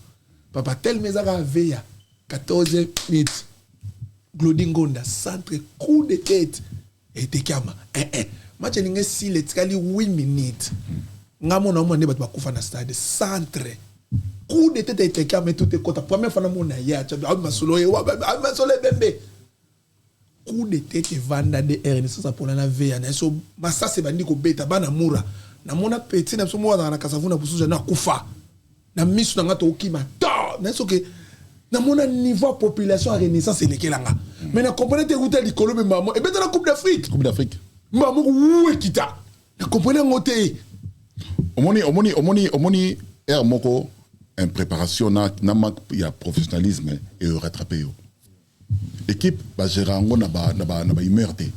Papa, tel mais à veille, 14e minute. Glodingonda, centre, coup de tête. Et te kama. Match n'ingé si le tkali 8 minutes. Ngamo na mwande batu bakufa na stade. Centre. Coup de tête et te kama tout est kota. Première fois na mona ya. Masolo bembe. Coup de tête vanda de Renaissance pour la veille. Na so massa se bandi ko beta bana mura. Na mona petit na so mo na kasavuna busuja na kufa. Na misu na ngato okima. Na so ke na mon niveau population à Renaissance c'est lequel là mais na comprenez te route de Colombie maman et ben dans la Coupe d'Afrique maman où est kita na comprenez ngoté omoni er moko en préparation na il y a professionnalisme et rattraper yo équipe ba gérer ngo na ba immerté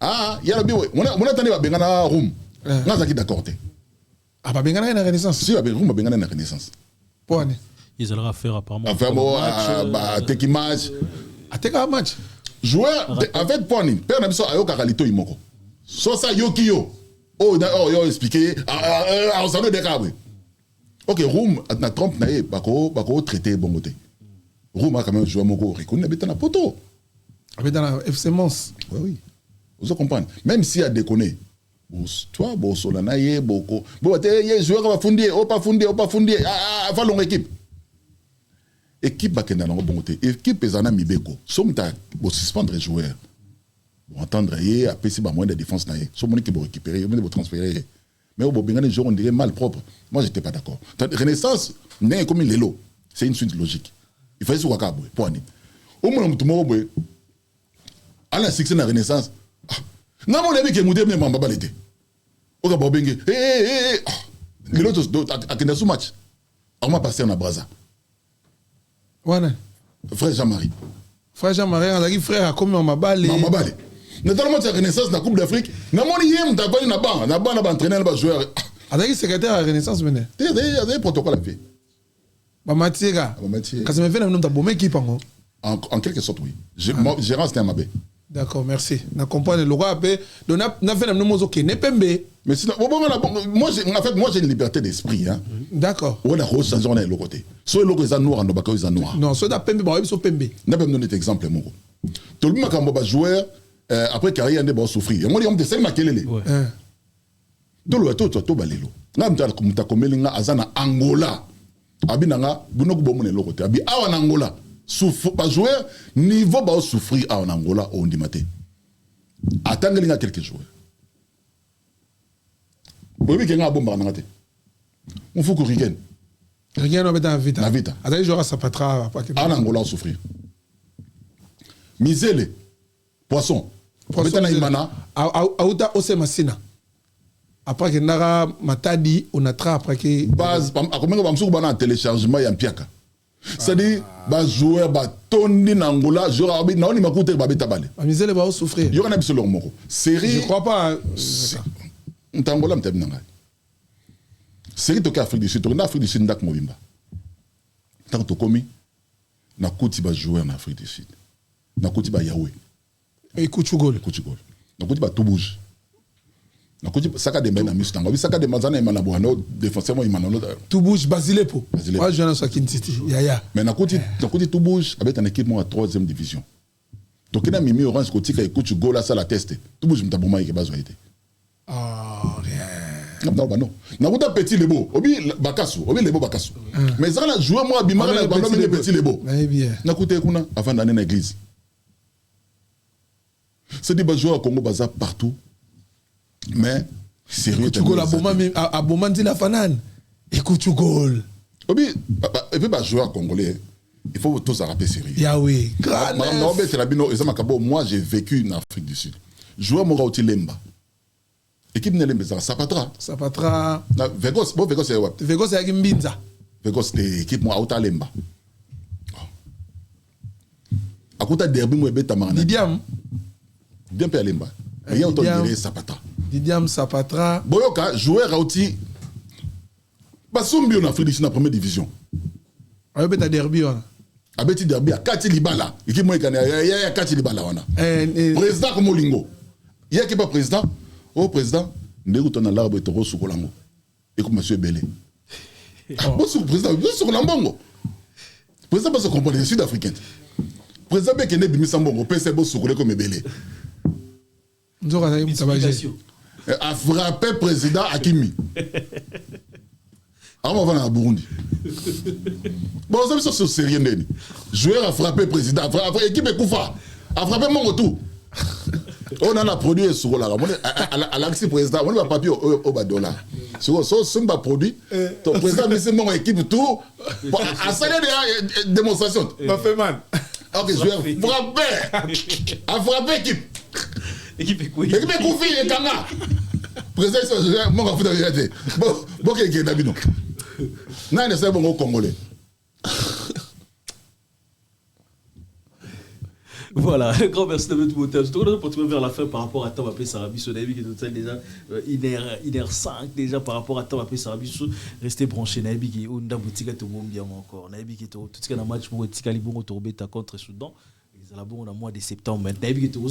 ah ya bi on attendait ba bengana room nga zaki d'accord te ah ba bengana na Renaissance si ba bengana na Renaissance pour ils allaient faire apparemment. Enfin bon, teki match. Teki match. Joueur, en fait, pour nous, père n'aime pas ayo kakalito imoko. So ça yokiyo. Oh, yo expliqué. On s'en est décabé. Ok, Room na trompe na bako traité bon côté. Room a quand même joué moko reconnu habite na poto. Habite dans la FC Mons. Oui. Vous comprenez. Même si a déconné. Toi, bon solanaye boko. Bon, te joueur va fonder, ou pas fonder. Ah, va longue équipe. Équipe bakenda nango bongote équipe ezana mibeko somta bo suspendre joueur bon entendre yé apesi ba moyen de défense na yé so moni ki bo récupérer mais bo transférer mais au bengana joueur on dirait mal propre moi j'étais pas d'accord Renaissance n'est comme lelo c'est une suite logique il fallait sur kabwe point au moins mutu moko boy à la succès na Renaissance na mon ami ke mudé mais mamba balete o ka bo benge lelo to akenda sous match on m'a passé na Braza. Frère Jean-Marie. Frère Jean-Marie, on a dit frère, comme on m'a balé. On m'a balé. Notamment la Renaissance dans la Coupe d'Afrique. N'a pas yem ta pas na ban, na ban na entraîner na joueur. On a dit secrétaire à Renaissance maintenant. Il y a des protocoles à faire. Ba Matiega. Quand ça me fait na bombe équipe en quelque sorte oui. Gérant c'était Mabé. D'accord, merci. Na comprendre le roi après donc na fait na mozo ke nepembe. Mais sinon moi j'ai une liberté d'esprit hein. D'accord. On a rose sans journée le côté. So le est noir en baka est noir. Non, so da pembe ba so pembe. Na pas donner exemple mon. Tout le monde quand ba joueur après carrière ne ba souffrir. Moi on te sait makelele. Do lo to balelo. Na mta komelinga azana Angola. Abinanga bunoko bomone le côté. Abi awa na Angola. Souffre pas joueur niveau ba souffrir en Angola on dit maté. Attendre linga quelques joueurs. Oui que nga bomba ngate. On faut que rien ne met dans Vita. La Vita. Attends, je reste à Patra. En Angola, on souffre. Misele, poisson. Poisson, Imana. Aouta Osemassina. Après que Nara Matadi, on attrape après que. Base, à combien on va téléchargement et en piaka. C'est-à-dire, joueur, Tony Nangola, joueur, non, il m'a coûté, Tabale. Misele va souffrir. Il y a un absolument moro. Série. Je crois pas. N'Angola, m't'aime nanga. Série toka Afrique du Sud, toka Afrique du Sud ndak mobimba. Tant que komi, na kuti ba joueur en Afrique du Sud. Na kuti ba Yahweh. Et Kouchougol. Na kuti ba Toubouge. Na kuti saka de mena mustanga. Bi saka de mazana imana boano défenseur imana no. Toubouge Basilepo. Moi je suis à Kin City. Yaya. Mais na kuti Toubouge avec un équipe en 3e division. Donc na mimi orange kotika et Kouchougol la sala teste. Toubouge mtaboma ke bazo été. Ah rien. Non, bah non. Na kuta petit lebo, obi bakasu, obi lebo bakasu. Mais ça la jouer moi bimara na bando petit lebo. Na bien. Na kuta kuna avant d'aller dans l'église. C'est des joueurs au Congo bazar partout. Mais sérieux. Tu goal à Boma dit la fanane. Écoute tu goal. Et puis les joueurs congolais, il faut tous rappeler sérieux. Yahweh. Moi j'ai vécu en Afrique du Sud. Joueur Morauti Lemba. Équipe Nelemba Sapatra. Sapatra. Vegos c'est quoi? Vegos c'est Mbinza. Vegos c'est équipe Morauta Lemba. Akuta derby mo ebeta marana. Didiam pe Lemba. Il y a autant de Sapatra. Didiam Sapatra. Boyoka joueur Rauti Basumbi en Afrique du Sud en première division. Abeta derby on. Abeti derby à Kati Libala. Équipe mo ikana ya Kati Libala wana. Président comme Olingo. Il y a qui pas président? Oh président, ndeko tona l'arbre to sukolango. Et comme monsieur Belé. Bon sur président, sur l'ambongo. Président pas se comprendre les Sud-Africains. Président Bekene bimisa mbongo, pese bo sukole comme Belé. Nzoka za mutabaje. A frappé président Hakimi. On va à Burundi. Bon, ça c'est sérieux ndeni. Joueur a frappé président, a frappé équipe Koufa. A frappé mon retour. On a produit sur la à l'axe président, on va papier au badola. Sur ce produit, ton président mais c'est mon équipe tout à salaire de démonstration. Pas fait mal. OK, joueur frappé. A frappé équipe. Équipe Koufi et Kanga. Président mon va faire vérité. Bon que Dabino. Non, c'est bon au Congolais. Voilà, grand merci de votre montage. On va continuer vers la fin par rapport à Tamapé Sarabi. On a vu que tout ça déjà 1h05 déjà par rapport à Tamapé Sarabi. Restez branchés. On a vu que on a boutique à tout le monde bien encore. On a vu que tout ce qu'il y a un match pour Tikali Bongo Torbeta contre Soudan. Ils ont bon au mois de septembre. Mais on a vu que tout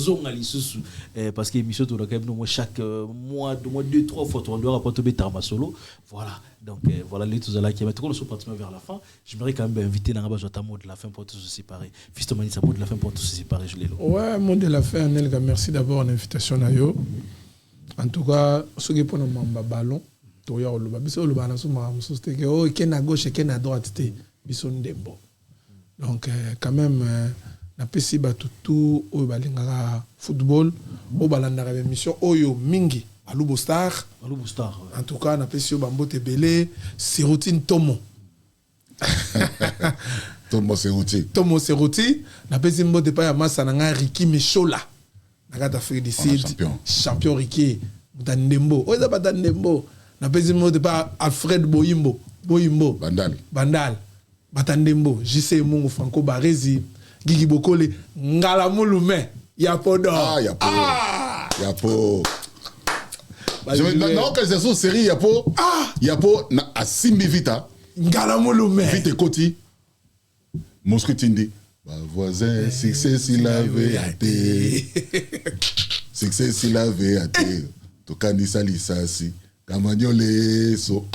parce que l'émission tourne quand même chaque mois, 2-3 fois, on doit rapporter Betama solo. Voilà. Donc voilà les tous là qui maintenant on se pratiquement vers la fin. J'aimerais quand même inviter Nangaba Jota mot de la fin pour tous se séparer. Fiston Manissa mot de la fin pour tous se séparer, je l'ai là. Ouais, mot de la fin Nelga, merci d'abord pour l'invitation à yo. En tout cas, ce qui pour nous mamba ballon, to ya oloba biso oloba na so ma so c'était que oh ken à gauche ken à droite té biso ndembo. Donc quand même na pesi ba tout o balingaka football o balandaka émission oyo mingi Alubo Star. En tout cas, on a pris Bambote Belé, Serotine Tomo. Tomo Seroti. Tomo Seroti. On a pris Mbote Paya Massananga Riki Mechola. Dans l'Afrique du Sud. Champion Riki. Dandembo. Oh, ça pas Dandembo. On a pris Mbote Paya Alfred Boyimbo. Bandal. Batandembo. JC Mungo Franco Barezi. Gigi Bokole. Ngalamulume. Yapodo. Yapo. Non, quand c'est une série, Yapo, à Simbi Vita. Ngalamulume. Vite Koti. Moscou Tindi. Voisin, succès s'il avait été. Succès s'il avait été. Tokani Salisasi. Kamanyole so.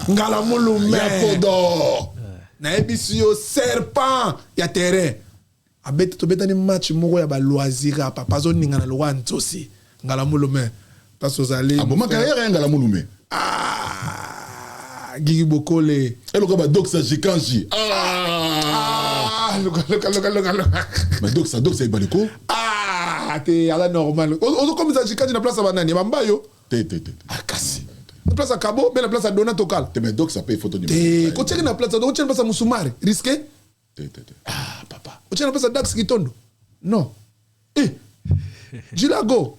Ngalamulume. Yapodo. Na ebisio serpent. Ya terrain. Abete to betani match moko ya ba loisir pa pazo ninga na lowa ntosi. Ngalamulume. Parce aux allées. Ah bon, ma carrière est Ngalamulume. Gigi Bokole. Et le gars, Doxa Jikanji. Mais Doxa est Baliko. T'es à la normale. On comme ça, Jikanji, la place à Banani, Mambayo. Kassi. La place à Cabo, mais la place à Donato Cal. Mais Doxa paye photo de. Quand tu es la place à Donato, tu es la place à Moussoumari. Risqué? Papa. Tu es la place à Dax Kitondo. Non. Gilago.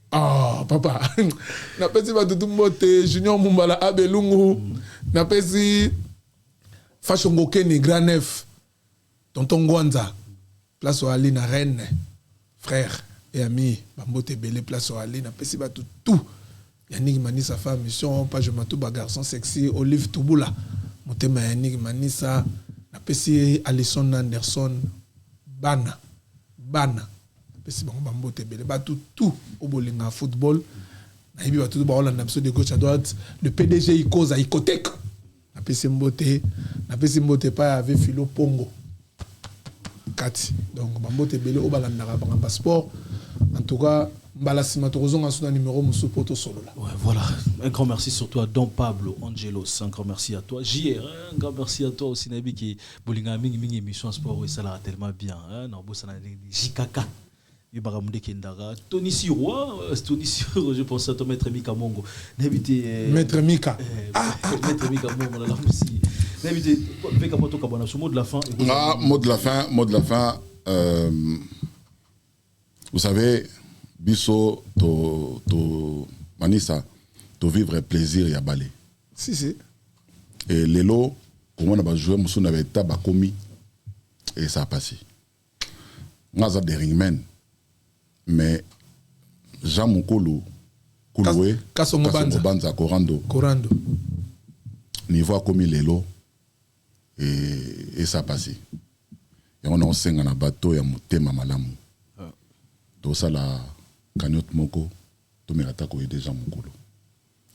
Papa. Napesi Batutu Mbote, Junior Mumbala Abelungu. Napesi Fashongo Keni, Grand Neuf. Tonton Gwanza. Place au Ali na Rennes. Frère et ami. Bambote Belé, place au Ali. Napesi Batutu. Yannick Manissa fa mission. Page Matouba garçon sexy. Olive Touboula. Motema Yannick Manissa. Napesi Alison Anderson. Bana. Si Bambote Belé, tout au bowling en football. Naïbi va tout de gauche à droite. Le PDG il cause à Icotec. Napesi Mbote pas avec Philo Pongo. 4. Donc Bambote Belé au balandara en passeport. En tout cas, Mbalasima Torozon a son numéro Moussou Poto solo là. Ouais, voilà. Un grand merci surtout à Don Pablo Angelos. Un grand merci à toi. JR, un grand merci à toi aussi Nabi qui bowling a mingi émission sport et ça l'a tellement bien. Non, bon ça n'a JKK. Tony Sirois, je pense à ton maître Mika Mongo. Maître Mika. Maître Mika Mongo, là aussi. Mot de la fin. Mot de la fin. Vous savez, Bisso, Manissa, to vivre plaisir, il y a balé. Si. Et Lelo, comment on a joué, on avait été commis et ça a passé. On a des ringmen, mais Jean Moukolo, Kouloué, Kasongo Banza, Korando. Niveau a commis Lelo et ça a passé. Et on a un na bateau et un malamu. Tout ça la cagnotte moko, tout me attaque déjà Moukolo.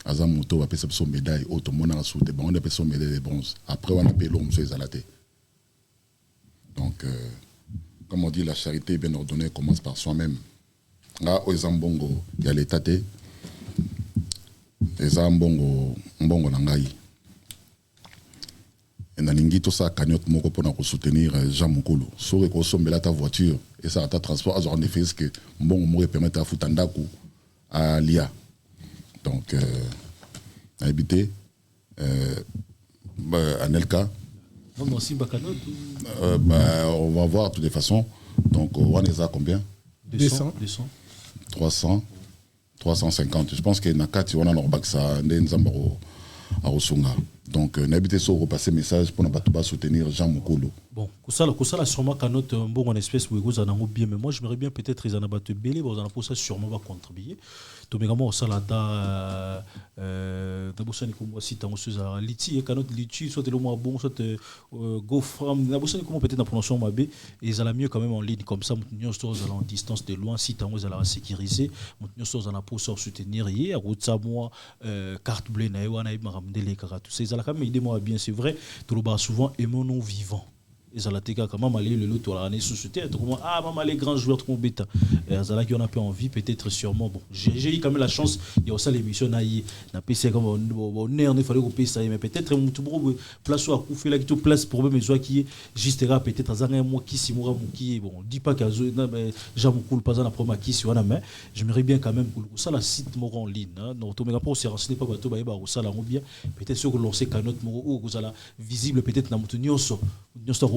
Azam Mouto va payer son médaille, tout le monde a sauté, on a payé son médaille de bronze. Après, on a payé l'homme sur les alatés. Donc, comme on dit, la charité bien ordonnée commence par soi-même. Là, au Zambongo, il y a l'état. Et Zambongo, Mbongo Nangaï. Et Nalingi, tout ça, cagnotte moko pour soutenir Jean Moukolo. Sur que sommes ta voiture, et ça, ta transport, en effet, ce que Mbongo m'aurait permis à Futandaku, à l'IA. Donc, à habiter, Anelka. On va voir de toutes les façons. Donc, on est à combien 200. 300. 350. Je pense que Nakati, on a un Nzambaro à Rosunga. Donc, n'habitez pas repasser message pour ne pas soutenir Jean Moukolo. Bon, ça sûrement qu'un autre bon en espèce où ils ont bien, mais moi j'aimerais bien peut-être ils en abattent belé, ils en pour ça sûrement va contribuer. Donc également ça là d'abord ça ni comme si tant chose à liti et canot liti soit le moins bon soit go from d'abord ça ni comme peut-être la prononciation mabé et ils allaient mieux quand même en ligne comme ça nous sommes en distance de loin si tant ils allaient sécuriser nous sommes en pour soutenir hier route ça moi carte bleue na wana maramdele kaka tous ces allaient quand même aider moi bien c'est vrai tout le bas souvent aimons nous vivants. Ils ont la teka comment malé le lot la année société comment maman les grands joueurs trop bêta et Azala qui on a peu envie peut-être sûrement bon j'ai eu quand même la chance il y a aussi l'émission naïe n'a pas c'est comme on il fallait couper ça mais peut-être tout bro place à couper là qui tout place pour même joie qui juste là peut-être Azala un mois qui si moura qui bon dit pas que Jean Moukolo pas en promo qui si on a mais j'aimerais bien quand même que ça la site mora en ligne non tout mais pour se renseigner pas bateau ba ça là bien peut-être sur que lancer canot moro ou ça la visible peut-être na mutu nyonso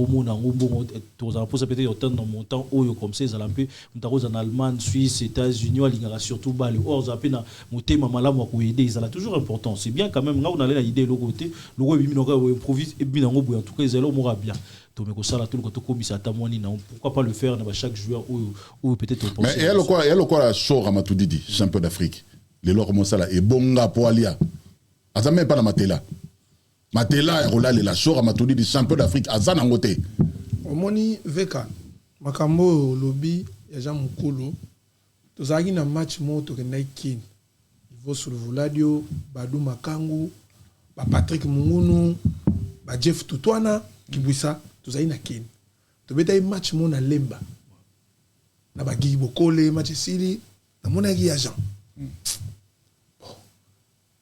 mon en peut-être autant dans mon temps comme ça en Allemagne, Suisse, États-Unis, surtout or ça peine monter maman là moi aider ça toujours important c'est bien quand même là on allait l'idée l'autre côté le web improvise et bien en tout cas ils allons bien donc mais ça là tout le côté comme ça tamoni non pourquoi pas le faire dans chaque joueur ou peut-être mais elle quoi la show à Matoudidi champion d'Afrique les lors comme ça là et bonga pour alia ça même pas la matela Matela et Rola la show à Matoudidi champion d'Afrique à Zanangote. Omoni veka makambo lobby ya Jean Moukolo tozaki na match moto ke naikin Ivo Sulvuladio Badou Makangu ba Patrick Mungunu ba Jeff Tutwana Kibwisa tozaki na kin to beta match mo na Lemba na ba Guy Bokole match sili na monaki ya Jean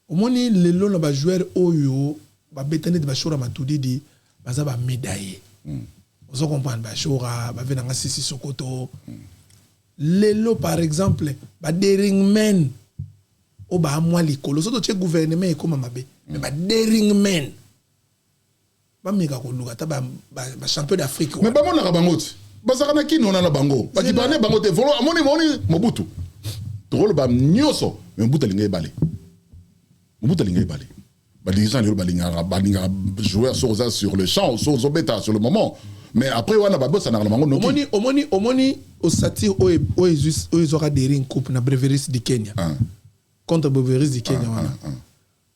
omoni lelo na ba joueur oyo ba betane de ba shora Matoudidi baza ba médaille vous comprenez ba shora ba venanga sisi Sokoto lelo par exemple ba daring men o ba amwa likolo soto che gouvernement e koma mabe mais ba daring men ba meka ko luka ta ba champion d'Afrique mais ba mona bangote bazaka na kino na bango ba dibane bangote volo amoni Mobutu to ba nyoso mais Mobutu lingé balé bah, les gens jouer sur le champ, sur le moment. Mais après, on a pas ça n'a pas omoni au satire ils aura des rings coupe na Breveries du Kenya. Contre Breveries du Kenya wana.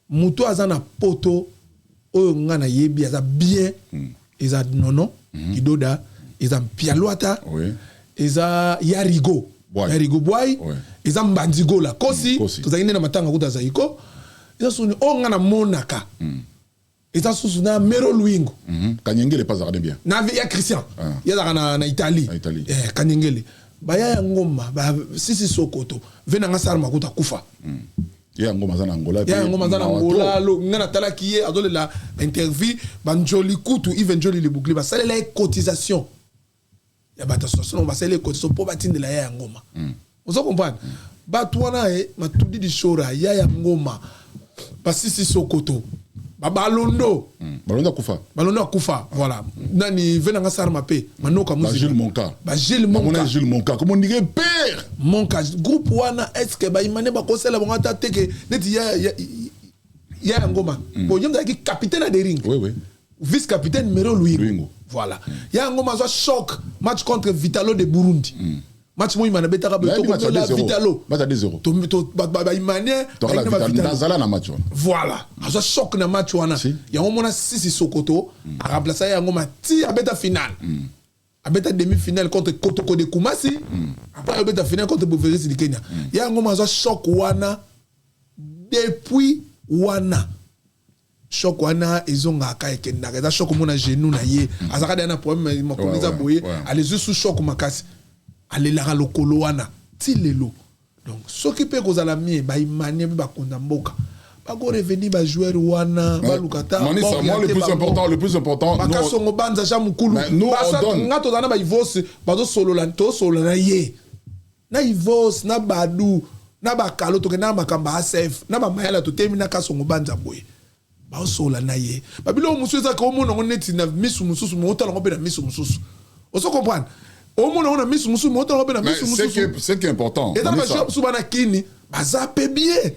Muto azana poto o ngana yebi aza bien eza nono kidoda eza pialuata eza yarigo boy eza mbandigo la kosi tozakine na matanga kuta zaiko eza suni onga na monaka eza susu na Mero Luingo Kanyengele pas arrêté bien na ya Christian ya na Italie Kanyengele baya ngoma ba sisi Sokoto vena nga Salma kuta kufa ya ngoma za Angola lo ngana tala kiye adole la interview banjoli kutu even joli le bouclier ba salela cotisation ya bata association ba sele ko so po batindela ya ngoma on se comprend batwana matudi di shora ya ngoma basisi sokoto babalondo balondo kufa voilà nani venanga sarma pe manoka musique Gilles Monka comment on dirait père Monka groupe wana est-ce que ba imane ba kosela bonga ta teke neti ya ngoma bon yonga ki capitaine de ring oui vice capitaine numéro Louingo voilà ya ngoma zo choc match contre Vitalo de Burundi match mo imana betaka beto ko la Vitalo match à 2-0 to ba imane Nazala na match voilà azo choc na match wana ya ngoma sisi Sokoto a remplacer ya ngoma ti abeta final abeta demi-finale contre Kotoko de Kumasi après abeta finale contre Bouveris du Kenya ya ngoma azo choc wana depuis wana choc wana ezonga ka ekenda ka choc mona genou na ye azaka dana problème makomeza boye allez sous choc makasi allez la lokolo wana ti lelo donc soki pe kozala mie ba imane ba konda mboka ba go revenir ba joueur wana ba lukata moi le plus important ba songo banza jamukulu ba sa ngato dana ba ivos ba zo solo na ye na ivos na badu na ba kalo to na makamba asef na ba mayala to termina ka songo banza boye ba sola na ye ba bilo musu eza ko mo no neti na misu mususu mo tala ngo be na misu mususu o so comprendre o mo no na misu mususu mo tala ngo be na misu mususu c'est qui est important et dans ba shop subana kini ba za pe bien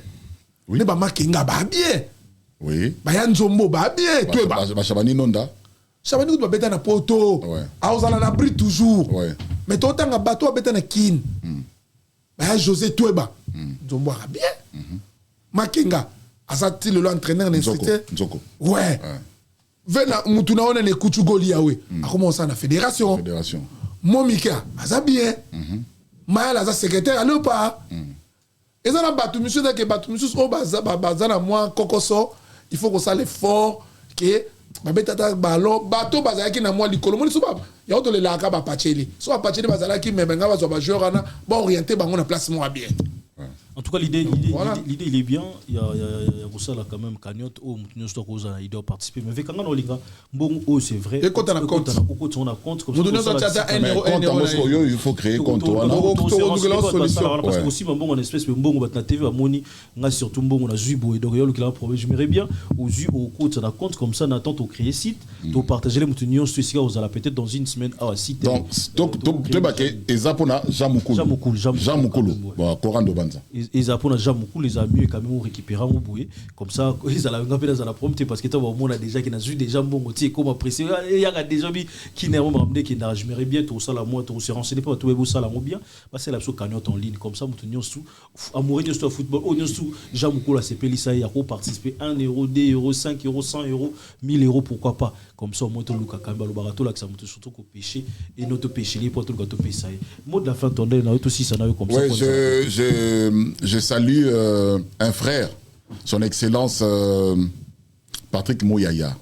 ne ba makinga ba bien oui ba ya nzombo ba bien to ba Shabani Nonda Shabani ko beta na poto a ozala na bri toujours mais to tanga bato beta na kini ba ya José Tweba nzombo ba bien makinga asati le entraîneur l'instructeur Nzoko ouais vena mutuna ona ne kuchu goli yawe a commencé na fédération Momika aza bien Maël aza secrétaire à l'OPA et ça na batu monsieur da ke batu monsieur o baza na moi kokoso il faut que ça l'effort que babeta ta ballon bato bazala ki na moi likolo mo lisuba ya oto le la ka ba pacheli so ba pacheli bazala ki mebenga ba zo ba joueur na ba orienter bango na place moi bien. En tout cas, l'idée il est bien. Il y a ça là quand même cagnotte. Oh, il doit participer. Mais quand on a bon, oh c'est vrai. Et quand on a compte, on a compte comme ça. Il faut créer compte. Parce que aussi bon en espèce bon on va TV à moni, on a surtout bon on a zuibo et donc il y a le clair problème. J'aimerais bien au zu au compte on a compte comme ça n'attend au créer site, au partager les moutons sur ici vous allez peut-être dans une semaine à site. Donc tu baquer et zapona Jamukulu. Bon, Coran de Banza. Ils apprennent déjà beaucoup les amis quand même récupérer mon bouée comme ça ils allaient un peu dans la prompte parce que toi on a déjà qui n'a vu déjà bon tu comme apprécier il y a déjà qui n'a pas ramené qui n'a j'aimerais bien tout ça la moi tout se renseigner pas tout ça la bien parce que la sous cagnotte en ligne comme ça mon tenir sous amoureux de football on sous déjà beaucoup la CP ça y a pour participer 1 euro 2 euros 5 euros 100 euros 1000 euros pourquoi pas comme ça au moins tout le kamba le barato là que ça monte surtout qu'au péché et notre péché les pour tout le gâteau péché ça mot de la fin ton là aussi ça n'a eu comme ça je salue un frère, son excellence Patrick Mouyaya.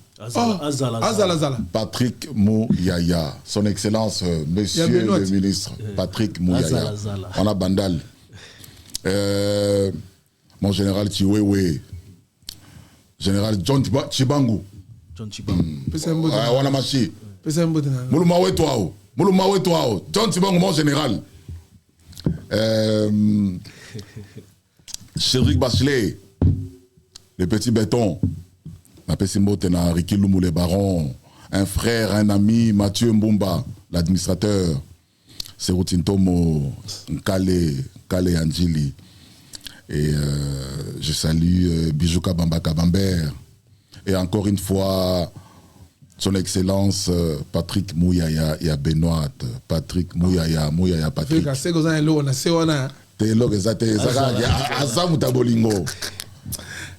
Patrick Mouyaya, son excellence monsieur le ministre Patrick Mouyaya. On a Bandal. Mon général Chiwewe. Général John Chibangu. On a marché. Mouloumawe Toao. John Chibangu, mon général. Cédric Bachelet, le petit béton, ma Pessimbo Tena, Ricky Loumou le baron, un frère, un ami, Mathieu Mbumba, l'administrateur, Seroutin Tomo, Kale Anjili, et je salue Bijouka Bamba Kabamber, et encore une fois, son excellence Patrick Mouyaya et Benoît, Patrick Mouyaya Patrick. Te log ezate azamu tabolingo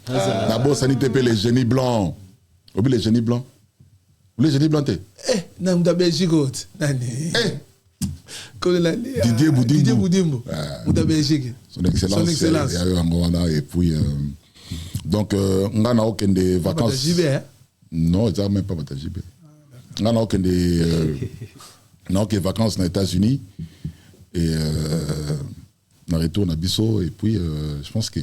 na bossa ni tepe les génies blancs obi les génies blancs te na muta Belgique nani Didier Boudimbo muta Belgique son excellence ya yo ngona et puis donc ngana okende vacances non ça même pas batajibe ngana okende na ok vacances aux États-Unis et on retourne à Bisso et puis je pense que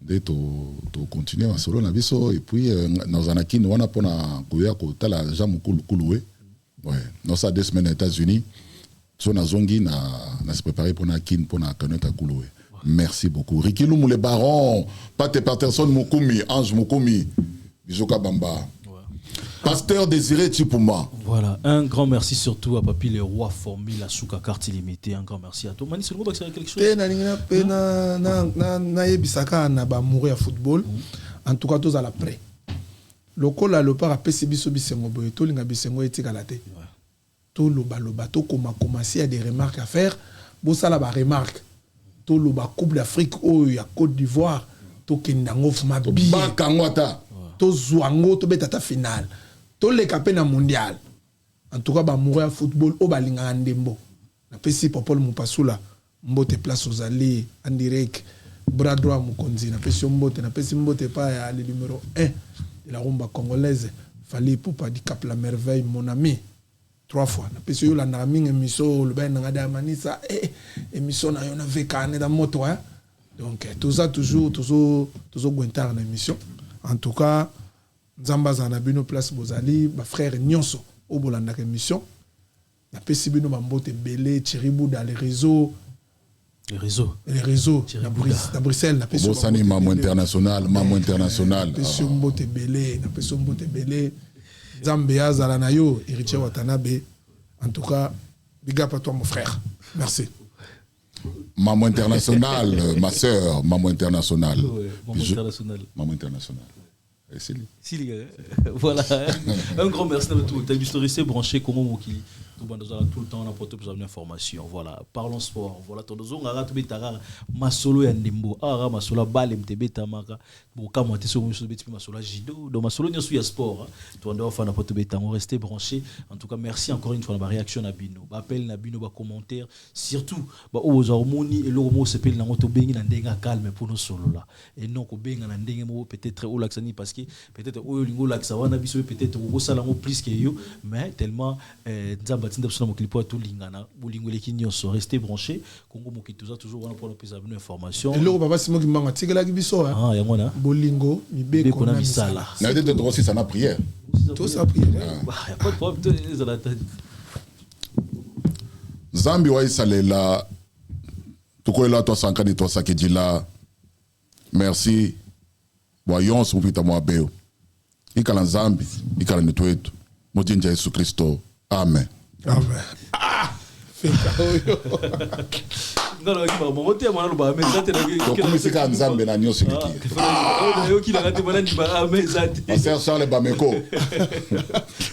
dès to continuer à solo na Bisso et puis dans un akine on a pour na kuya ko tala jamu kuluwe ouais dans ça 2 semaines aux États-Unis So na zongi na se préparer pour na kin pour na kaneta kouloué. Merci beaucoup. Ricky Loumou le baron, Pate Patterson Moukoumi, Ange Moukoumi, Bijoka Bamba. Pasteur Désiré Chipouma. Voilà, un grand merci surtout à Papi le roi Formule, la Souka carte illimitée. Un grand merci à toi. Mani, c'est le mot d'accélérer quelque chose. Na mourir à football. En tout cas, tous à l'après. Le col à l'opéra a PCB Sobisengo Boyeto, l'Inga Bisengo et Tigalate. Tout le bateau commencé à des remarques à faire. Bossa la remarque. Tout le Coupe d'Afrique, oh, il y a Côte d'Ivoire. Tout Kendango Fumabi. Bakangwata. Tout Zouango, tout Betata finale. Tout les capés mondial. En tout cas, bah mourir football au balinga andembo. Na pesi popol mupasula mbote place aux alliés en direct bras droit mukonzi na pesi mbote pas le numéro 1 de la rumba congolaise fallait pour pas di cap la merveille mon ami 3 fois na pesi yo la naming émission le ben ngada manisa émission na yo na vekane da moto hein donc tout ça toujours gwentar na émission en tout cas nzamba za na bino place bozali ba frère nyonso au bolanda émission na pesi bino bambote belé Chiribou dans les réseaux na Bruxelles na pesi Bosani Mamo international na pesi mbote belé Zambia zala na yo héritier Watanabe en tout cas big up à toi mon frère merci Maman international ma sœur Maman international Maman international Si les gars. Voilà. Un grand merci à tout. T'as vu resté branché comme moi qui tout le temps on a porté plus d'informations. Voilà. Parlons sport. Voilà. Ton zone ara to betara masolo ya ndembo. Ara masolo bale mtebe tamaka. Boka monter sur monsieur beti masolo jido. Donc masolo nyosu ya sport. To ndo fa na porte beta. On rester branché. En tout cas merci encore une fois la réaction na bino. Ba appel na bino ba commentaire surtout ba aux hormones et le mot se pelle na moto bengi na ndenga calme pour nos solo là. Et non ko benga na ndenge mo peut-être au laxani parce que peut-être au lingo laxa wana biso peut-être au salamo plus que yo mais tellement nzamba tinda sona mo clipo tout lingana bolingo leki nyonso rester branché Congo mo kituza toujours wana pour plus avenir information et le papa simo ki mbanga tikela ki biso ah yango na bolingo mibeko na misala na tete droit si ça na prière tout ça prière y a pas de problème ça la Zambi wa isalela tukoela to sankani to sakejila merci voyons son vita mo abeo ikala nzambi ikala netu wetu mojinja Yesu Kristo amen ngalo ki ba momote mwana lo ba mezate na ki ko misika nzambe na nyoso kiki yo ki la gati mwana ni ba mezate pasteur Charles Bameko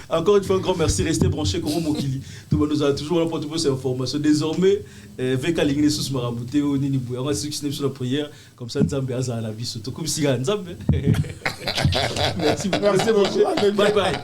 encore une fois un grand merci restez branchés comme Mokili tout nous a toujours apporté pour ces informations désormais veka lingine sous marabouté au nini boya on va succéder sur la prière comme ça nzambe aza la vie surtout comme si nzambe merci beaucoup restez branchés bye bye